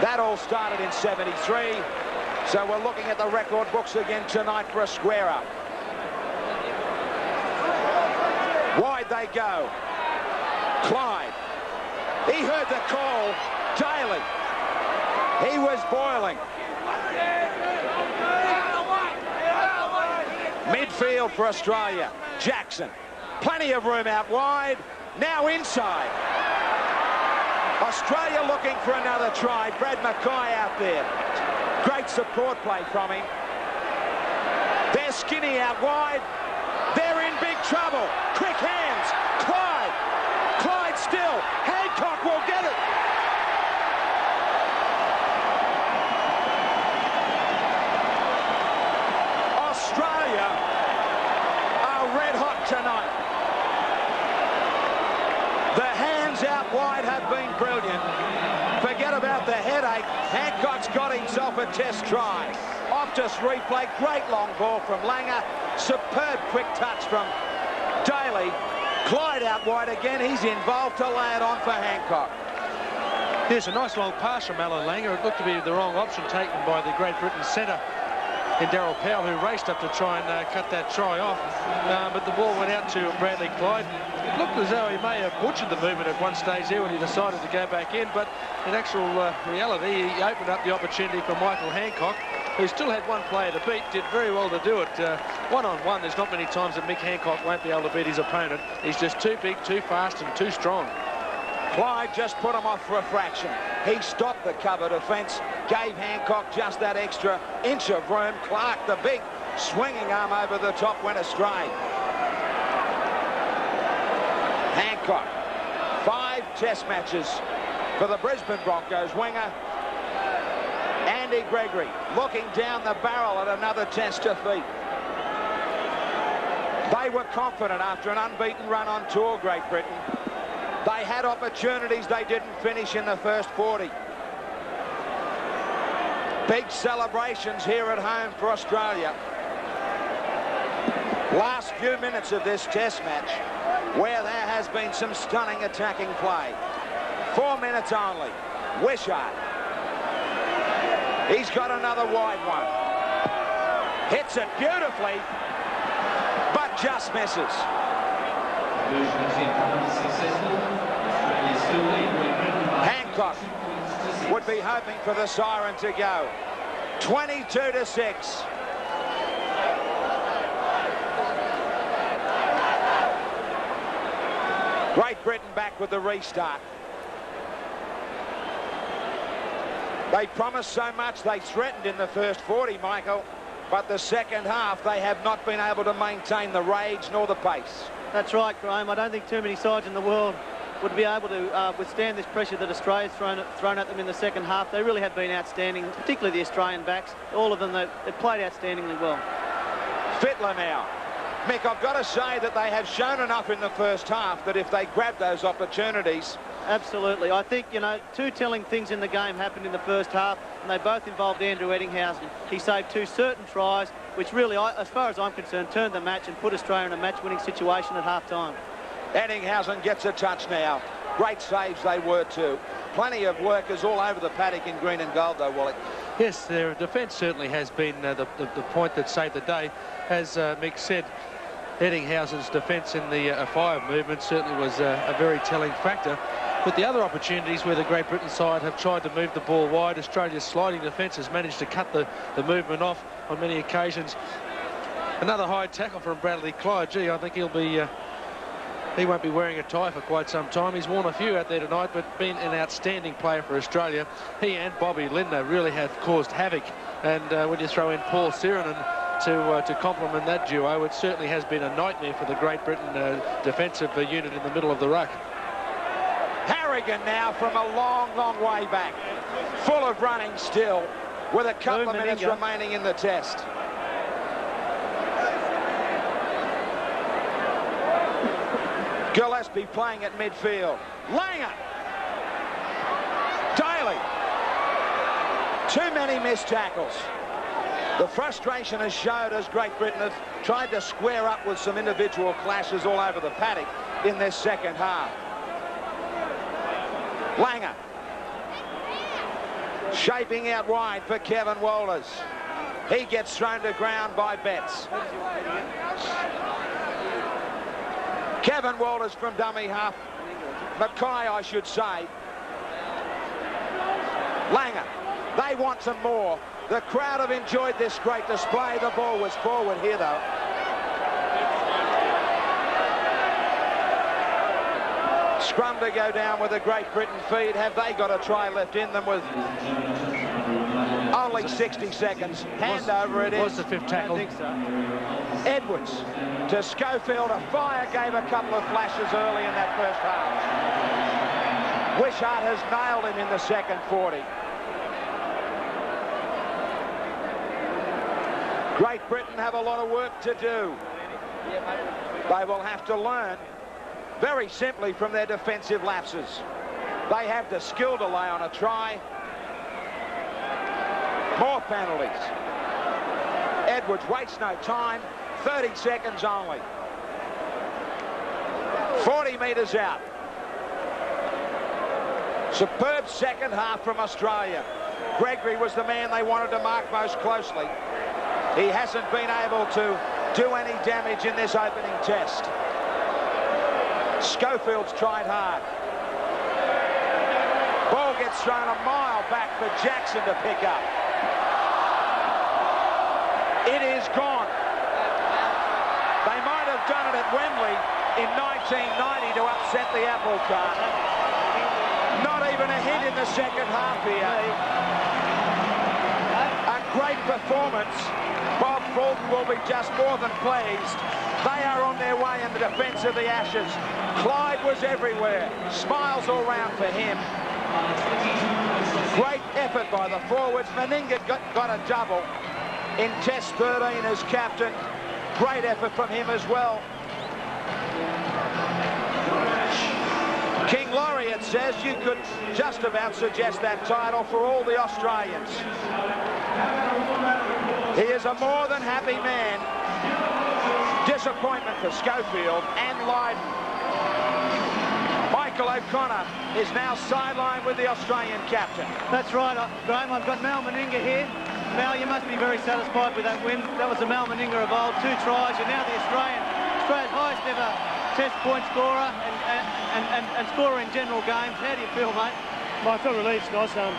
That all started in 73. So we're looking at the record books again tonight for a square up. Wide they go. Clyde. He heard the call. Daly. He was boiling. Midfield for Australia. Jackson. Plenty of room out wide. Now inside. Australia looking for another try. Brad Mackay out there. Great support play from him. They're skinny out wide. They're in big trouble. Quick hands. Clyde. Clyde still. Hancock will get it. Australia are red hot tonight. The hands out wide have been brilliant. Forget about the headache. Hancock's got himself a test try. Optus replay. Great long ball from Langer. Superb quick touch from Daly. Clyde out wide again. He's involved to lay it on for Hancock. Here's a nice long pass from Alan Langer. It looked to be the wrong option taken by the Great Britain centre in Darryl Powell, who raced up to try and cut that try off. But the ball went out to Bradley Clyde. It looked as though he may have butchered the movement at one stage there when he decided to go back in, but in actual reality, he opened up the opportunity for Michael Hancock, who still had one player to beat. Did very well to do it. One-on-one, there's not many times that Mick Hancock won't be able to beat his opponent. He's just too big, too fast, and too strong. Clyde just put him off for a fraction. He stopped the cover defence, gave Hancock just that extra inch of room. Clark, the big swinging arm over the top, went astray. Hancock, 5 test matches for the Brisbane Broncos winger. Andy Gregory looking down the barrel at another test defeat. They were confident after an unbeaten run on tour, Great Britain. They had opportunities, they didn't finish in the first 40. Big celebrations here at home for Australia. Last few minutes of this test match, where there has been some stunning attacking play. 4 minutes only. Wishart. He's got another wide one. Hits it beautifully, but just misses. Hancock would be hoping for the siren to go. 22-6. Great Britain back with the restart. They promised so much, they threatened in the first 40, Michael, but the second half they have not been able to maintain the rage nor the pace. That's right, Graeme. I don't think too many sides in the world would be able to withstand this pressure that Australia's thrown at them in the second half. They really have been outstanding, particularly the Australian backs. All of them, they've played outstandingly well. Fittler now. Mick, I've got to say that they have shown enough in the first half that if they grab those opportunities... Absolutely. I think, you know, 2 telling things in the game happened in the first half, and they both involved Andrew Ettinghausen. He saved 2 certain tries, which really, as far as I'm concerned, turned the match and put Australia in a match-winning situation at half-time. Ettinghausen gets a touch now. Great saves they were too. Plenty of workers all over the paddock in green and gold though, Wally. Yes, their defence certainly has been the point that saved the day. As Mick said, Ettinghausen's defence in the fire movement certainly was a very telling factor. But the other opportunities where the Great Britain side have tried to move the ball wide, Australia's sliding defence has managed to cut the movement off on many occasions. Another high tackle from Bradley Clyde. Gee, I think he won't be wearing a tie for quite some time. He's worn a few out there tonight, but been an outstanding player for Australia. He and Bobby Lindner really have caused havoc. And when you throw in Paul Sirenen to complement that duo, it certainly has been a nightmare for the Great Britain defensive unit in the middle of the ruck. Harrigan now from a long, long way back. Full of running still, with a couple of minutes remaining in the test. Gillespie playing at midfield. Langer. Daly. Too many missed tackles. The frustration has showed as Great Britain have tried to square up with some individual clashes all over the paddock in this second half. Langer. Shaping out wide for Kevin Walters. He gets thrown to ground by Betts. Kevin Walters from dummy half. Mackay, I should say. Langer. They want some more. The crowd have enjoyed this great display. The ball was forward here, though. Scrum to go down with a Great Britain feed. Have they got a try left in them with only 60 seconds? Handover it is. Was the fifth tackle? I think so. Edwards to Schofield. A fire gave a couple of flashes early in that first half. Wishart has nailed him in the second 40. Great Britain have a lot of work to do. They will have to learn very simply from their defensive lapses. They have the skill to lay on a try. More penalties. Edwards wastes no time. 30 seconds only. 40 metres out. Superb second half from Australia. Gregory was the man they wanted to mark most closely. He hasn't been able to do any damage in this opening test. Schofield's tried hard. Ball gets thrown a mile back for Jackson to pick up. It is gone. They might have done it at Wembley in 1990 to upset the apple cart. Not even a hit in the second half here. A great performance. Bob Fulton will be just more than pleased. They are on their way in the defence of the Ashes. Clyde was everywhere. Smiles all round for him. Great effort by the forwards. Meninga got a double in Test 13 as captain. Great effort from him as well. King Laureate says you could just about suggest that title for all the Australians. He is a more than happy man. Disappointment for Schofield and Lydon. Michael O'Connor is now sidelined with the Australian captain. That's right, Graeme. I've got Mal Meninga here. Mal, you must be very satisfied with that win. That was the Mal Meninga of old. 2 tries. You're now the Australia's highest ever test point scorer and scorer in general games. How do you feel, mate? Well, I feel relieved. It's nice. A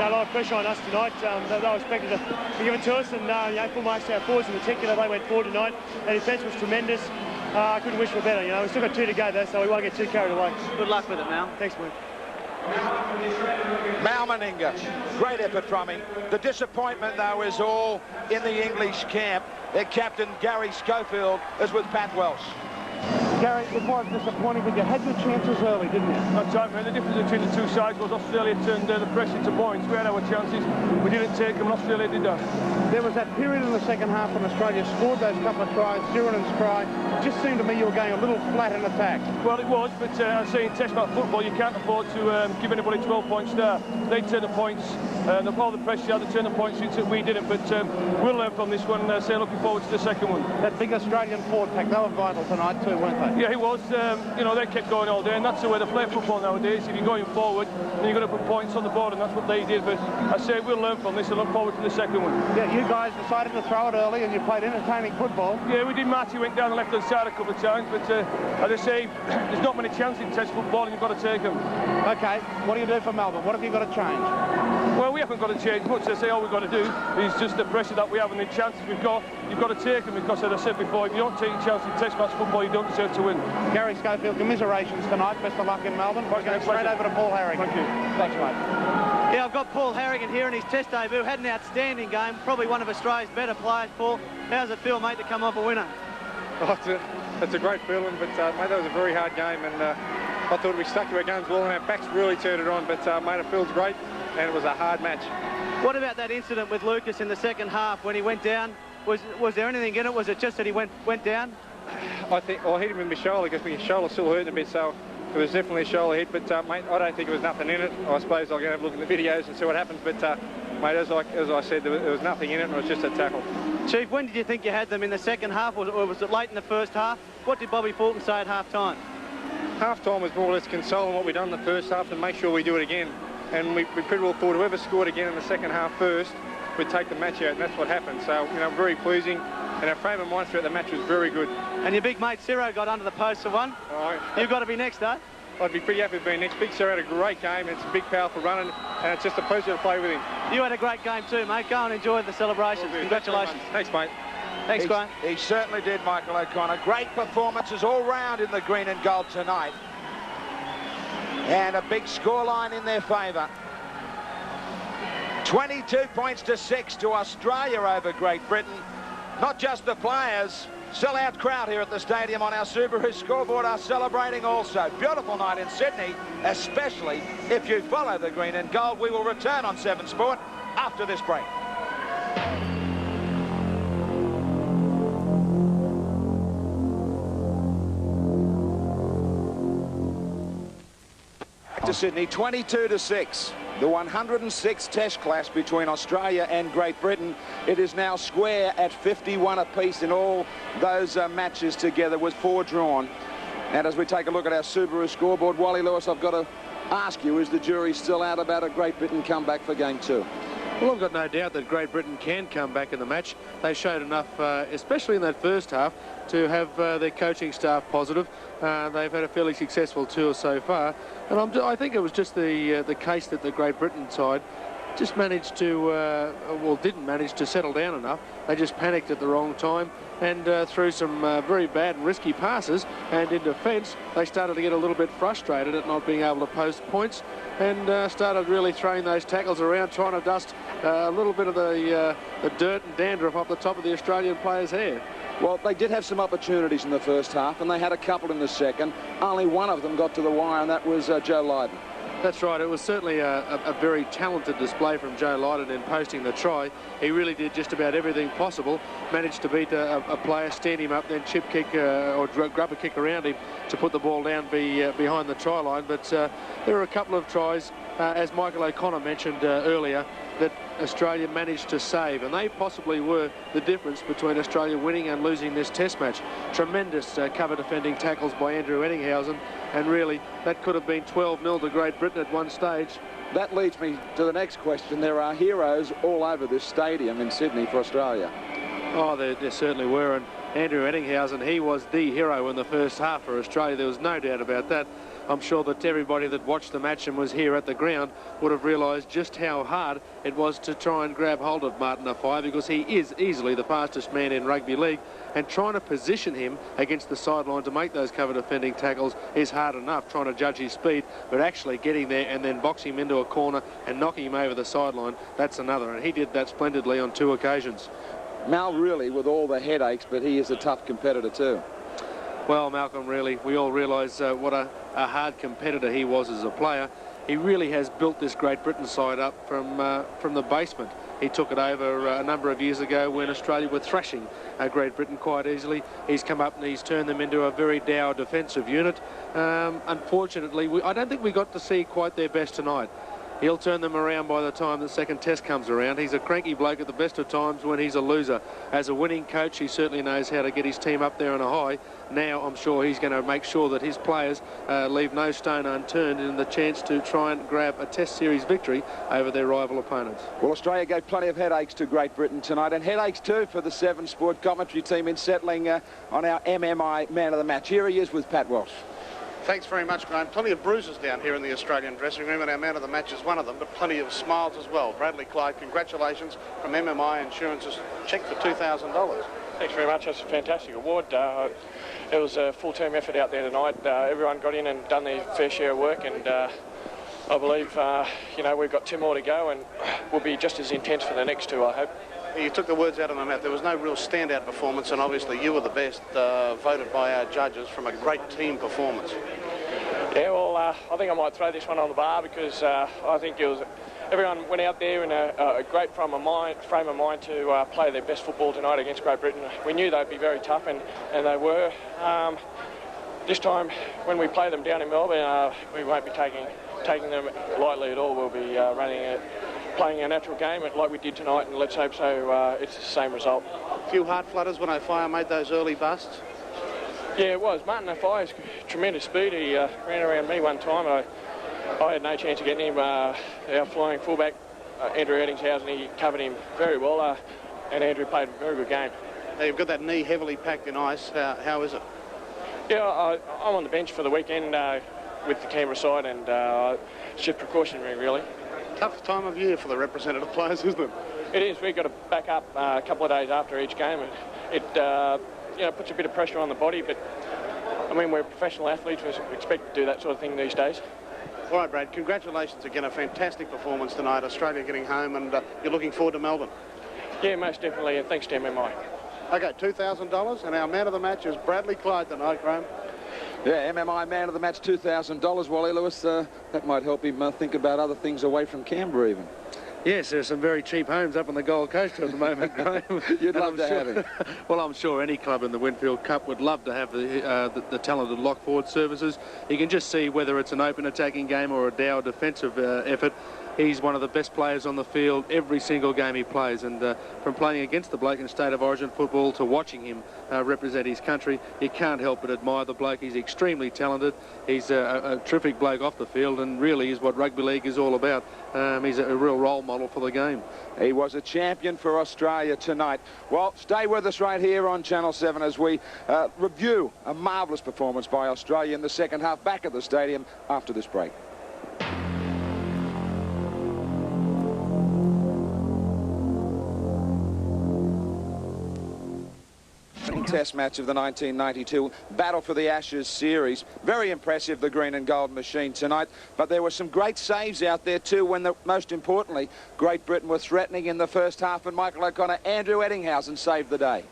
lot of pressure on us tonight. They were expected to be given to us, and full marks to our forwards in particular. They went forward tonight. Their defence was tremendous. I couldn't wish for better. We still got 2 to go, though, so we won't get too carried away. Good luck with it, Mal. Thanks, mate. Mal Meninga, great effort from him. The disappointment, though, is all in the English camp. Their captain, Gary Schofield, is with Pat Welsh. Gary, it was disappointing, but you had your chances early, didn't you? That's right, man. The difference between the two sides was Australia turned the pressure to points. We had our chances. We didn't take them, and Australia did that. There was that period in the second half when Australia scored those couple of tries, Sirenen's try. It just seemed to me you were going a little flat in attack. Well, it was, but I say in Test match football, you can't afford to give anybody 12 points there. They turn the points, all the pressure, they turn the points into we didn't, but we'll learn from this one. Say looking forward to the second one. That big Australian forward pack, they were vital tonight too, weren't they? Yeah, it was. You know, they kept going all day, and that's the way they play football nowadays. If you're going forward, then you're going to put points on the board, and that's what they did. But I say we'll learn from this and look forward to the second one. Yeah, you guys decided to throw it early, and you played entertaining football. Yeah, we did. Marty went down the left-hand side a couple of times, but as I say, there's not many chances in Test football, and you've got to take them. Okay, what do you do for Melbourne? What have you got to change? Well, we haven't got to change much. I say all we've got to do is just the pressure that we have and the chances we've got. You've got to take them because, as I said before, if you don't take your chance in Test match football, you don't deserve to win. Gary Schofield, commiserations tonight. Best of luck in Melbourne. We're going straight over to Paul Harrigan. Thank you. Thanks, mate. Yeah, I've got Paul Harrigan here in his Test debut. Had an outstanding game, probably one of Australia's better players. Paul, how's it feel, mate, to come off a winner? Oh, it's a great feeling, but mate, that was a very hard game, and I thought we stuck to our guns well, and our backs really turned it on. But mate, it feels great, and it was a hard match. What about that incident with Lucas in the second half when he went down? Was there anything in it? Was it just that he went down? I think I hit him with my shoulder because my shoulder's still hurting a bit, so it was definitely a shoulder hit. But mate, I don't think there was nothing in it. I suppose I'll go have a look at the videos and see what happens. But mate, as I said, there was nothing in it, and it was just a tackle. Chief, when did you think you had them in the second half, or was it late in the first half? What did Bobby Fulton say at half-time? Half-time was more or less consoling what we'd done in the first half and make sure we do it again. And we pretty well thought whoever scored again in the second half first would take the match out, and that's what happened. So, you know, very pleasing, and our frame of mind throughout the match was very good. And your big mate Ciro got under the post for one. You've got to be next, eh? I'd be pretty happy with being next. Big Ciro had a great game. It's a big, powerful run, and it's just a pleasure to play with him. You had a great game too, mate. Go and enjoy the celebrations. Congratulations. Thanks, mate. Thanks, Graeme. He certainly did, Michael O'Connor. Great performances all round in the green and gold tonight. And a big scoreline in their favour. 22 points to 6 to Australia over Great Britain. Not just the players, sell-out crowd here at the stadium on our Subaru scoreboard are celebrating also. Beautiful night in Sydney, especially if you follow the green and gold. We will return on 7 Sport after this break. Back to Sydney, 22 to 6. The 106th Test clash between Australia and Great Britain. It is now square at 51 apiece in all those matches together, with 4 drawn. And as we take a look at our Subaru scoreboard, Wally Lewis, I've got to ask you, is the jury still out about a Great Britain comeback for game 2? Well, I've got no doubt that Great Britain can come back in the match. They showed enough, especially in that first half, to have their coaching staff positive. They've had a fairly successful tour so far. And I think it was just the case that the Great Britain side just managed to, well, didn't manage to settle down enough. They just panicked at the wrong time and threw some very bad and risky passes. And in defence, they started to get a little bit frustrated at not being able to post points and started really throwing those tackles around, trying to dust a little bit of the dirt and dandruff off the top of the Australian players' hair. Well, they did have some opportunities in the first half, and they had a couple in the second. Only one of them got to the wire, and that was Joe Lydon. That's right. It was certainly a very talented display from Joe Lydon in posting the try. He really did just about everything possible. Managed to beat a player, stand him up, then chip kick or grab a kick around him to put the ball down behind the try line. But there were a couple of tries, as Michael O'Connor mentioned earlier, that Australia managed to save, and they possibly were the difference between Australia winning and losing this Test match. Tremendous cover defending tackles by Andrew Ettinghausen, and really that could have been 12-0 to Great Britain at one stage. That leads me to the next question. There are heroes all over this stadium in Sydney for Australia. Oh, there certainly were, and Andrew Ettinghausen, he was the hero in the first half for Australia. There was no doubt about that. I'm sure that everybody that watched the match and was here at the ground would have realised just how hard it was to try and grab hold of Martin Offiah, because he is easily the fastest man in rugby league, and trying to position him against the sideline to make those cover defending tackles is hard enough, trying to judge his speed, but actually getting there and then boxing him into a corner and knocking him over the sideline, that's another, and he did that splendidly on 2 occasions. Mal really with all the headaches, but he is a tough competitor too. Well, Malcolm, really, we all realise what a hard competitor he was as a player. He really has built this Great Britain side up from the basement. He took it over a number of years ago when Australia were thrashing Great Britain quite easily. He's come up and he's turned them into a very dour defensive unit. Unfortunately, I don't think we got to see quite their best tonight. He'll turn them around by the time the second test comes around. He's a cranky bloke at the best of times when he's a loser. As a winning coach, he certainly knows how to get his team up there on a high. Now I'm sure he's going to make sure that his players leave no stone unturned in the chance to try and grab a test series victory over their rival opponents. Well, Australia gave plenty of headaches to Great Britain tonight, and headaches too for the Seven Sport commentary team in settling on our MMI man of the match. Here he is with Pat Welsh. Thanks very much, Graeme. Plenty of bruises down here in the Australian dressing room, and our man of the match is one of them, but plenty of smiles as well. Bradley Clyde, congratulations from MMI Insurance's cheque for $2,000. Thanks very much. That's a fantastic award. It was a full-team effort out there tonight. Everyone got in and done their fair share of work, and I believe, you know, we've got 2 more to go, and we'll be just as intense for the next 2, I hope. You took the words out of my mouth. There was no real standout performance, and obviously you were the best, voted by our judges from a great team performance. Yeah, well, I think I might throw this one on the bar because I think it was everyone went out there in a great frame of mind to play their best football tonight against Great Britain. We knew they'd be very tough, and they were. This time, when we play them down in Melbourne, we won't be taking them lightly at all. We'll be playing a natural game like we did tonight, and let's hope so it's the same result. A few heart flutters when O'Fire made those early busts? Yeah, it was. Martin O'Fire's tremendous speed. He ran around me one time, and I had no chance of getting him. Our flying fullback, Andrew Ettinghausen, he covered him very well, and Andrew played a very good game. Now you've got that knee heavily packed in ice. How is it? Yeah, I'm on the bench for the weekend with the Canberra side, and it's just precautionary, really. Tough time of year for the representative players, isn't it? It is. We've got to back up a couple of days after each game. It you know, puts a bit of pressure on the body, but I mean, we're professional athletes. We expect to do that sort of thing these days. All right, Brad, congratulations again. A fantastic performance tonight. Australia getting home, and you're looking forward to Melbourne. Yeah, most definitely, and thanks to MMI. Okay, $2,000, and our man of the match is Bradley Clyde tonight, Graeme. Yeah, MMI man of the match, $2,000, Wally Lewis. That might help him think about other things away from Canberra even. Yes, there's some very cheap homes up on the Gold Coast at the moment, Graeme. You'd love to have him. Well, I'm sure any club in the Winfield Cup would love to have the talented lock forward services. You can just see whether it's an open attacking game or a dour defensive effort. He's one of the best players on the field every single game he plays, and from playing against the bloke in State of Origin football to watching him represent his country, you can't help but admire the bloke. He's extremely talented. He's a terrific bloke off the field, and really is what rugby league is all about. He's a real role model for the game. He was a champion for Australia tonight. Well, stay with us right here on Channel 7 as we review a marvellous performance by Australia in the second half back at the stadium after this break. Test match of the 1992 Battle for the Ashes series. Very impressive, the green and gold machine tonight, but there were some great saves out there too when, most importantly, Great Britain were threatening in the first half, and Michael O'Connor, Andrew Ettinghausen saved the day.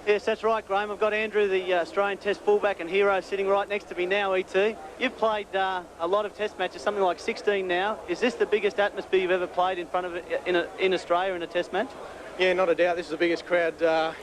Yes, that's right, Graeme. I've got Andrew, the Australian Test fullback and hero, sitting right next to me now, E.T. You've played a lot of Test matches, something like 16 now. Is this the biggest atmosphere you've ever played in front of in Australia in a Test match? Yeah, not a doubt. This is the biggest crowd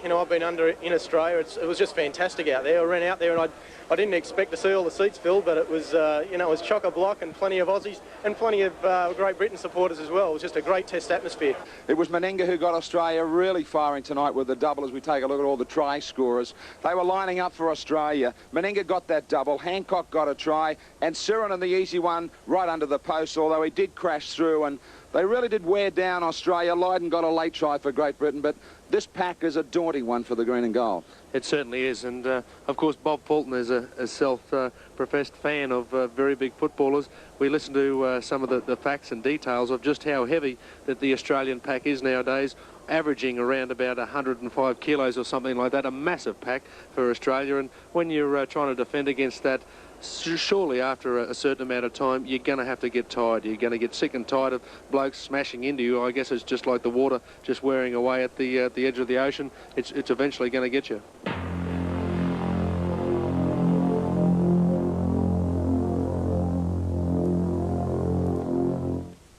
you know, I've been under in Australia. It was just fantastic out there. I ran out there and I didn't expect to see all the seats filled, but it was you know, it was chock-a-block and plenty of Aussies and plenty of Great Britain supporters as well. It was just a great Test atmosphere. It was Meninga who got Australia really firing tonight with the double as we take a look at all the try scorers. They were lining up for Australia. Meninga got that double, Hancock got a try, and Sironen the easy one right under the post, although he did crash through, and they really did wear down Australia. Lydon got a late try for Great Britain, but this pack is a daunting one for the green and gold. It certainly is, and of course Bob Fulton is a self-professed fan of very big footballers. We listened to some of the facts and details of just how heavy that the Australian pack is nowadays, averaging around about 105 kilos or something like that, a massive pack for Australia. And when you're trying to defend against that, surely after a certain amount of time you're going to have to get tired. You're going to get sick and tired of blokes smashing into you. I guess it's just like the water just wearing away at the edge of the ocean. It's eventually going to get you.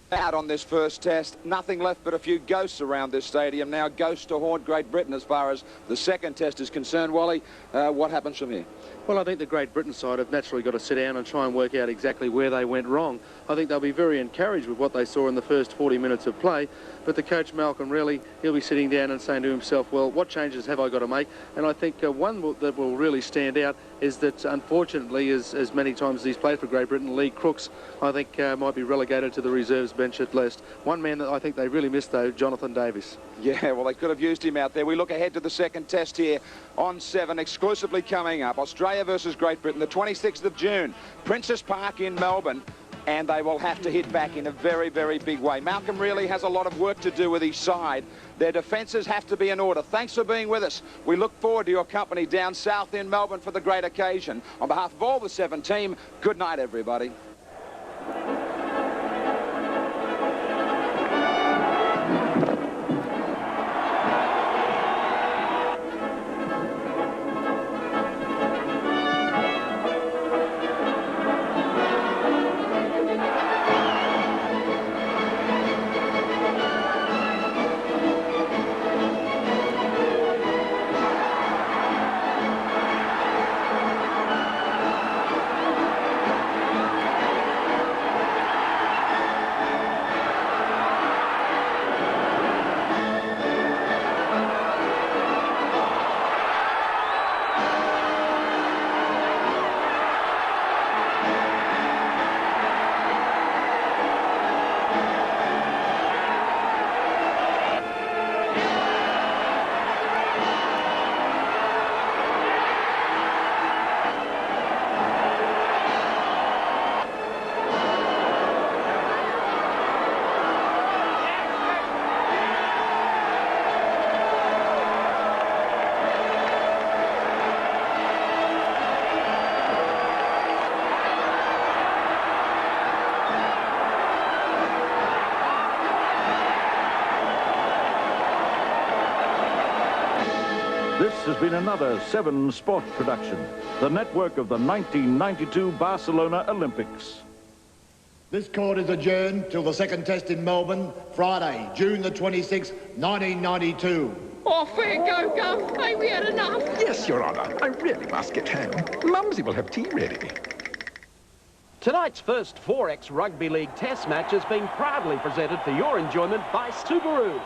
Out on this first test, nothing left but a few ghosts around this stadium now. Ghosts to haunt Great Britain as far as the second test is concerned. Wally, what happens from here? Well, I think the Great Britain side have naturally got to sit down and try and work out exactly where they went wrong. I think they'll be very encouraged with what they saw in the first 40 minutes of play, but the coach, Malcolm, really, he'll be sitting down and saying to himself, well, what changes have I got to make? And I think one that will really stand out is that, unfortunately, as many times as he's played for Great Britain, Lee Crooks, I think, might be relegated to the reserves bench at least. One man that I think they really missed, though, Jonathan Davis. Yeah, well, they could have used him out there. We look ahead to the second test here on 7, exclusively coming up. Australia versus Great Britain, the 26th of June, Princess Park in Melbourne, and they will have to hit back in a very, very big way. Malcolm really has a lot of work to do with his side. Their defences have to be in order. Thanks for being with us. We look forward to your company down south in Melbourne for the great occasion. On behalf of all the 7 team, good night, everybody. This has been another 7 Sport production, the network of the 1992 Barcelona Olympics. This court is adjourned till the second test in Melbourne, Friday, June the 26th, 1992. Oh, fair go, Gov. Ain't we had enough? Yes, Your Honour. I really must get home. Mumsy will have tea ready. Tonight's first 4X Rugby League Test match has been proudly presented for your enjoyment by Subaru,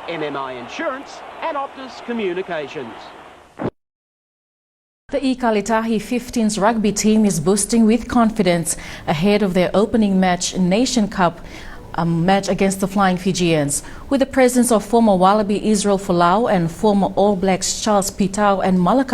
MMI Insurance and Optus Communications. The Ikalitahi 15s rugby team is boosting with confidence ahead of their opening match Nation Cup match against the Flying Fijians. With the presence of former Wallaby Israel Folau and former All Blacks Charles Pitau and Malaka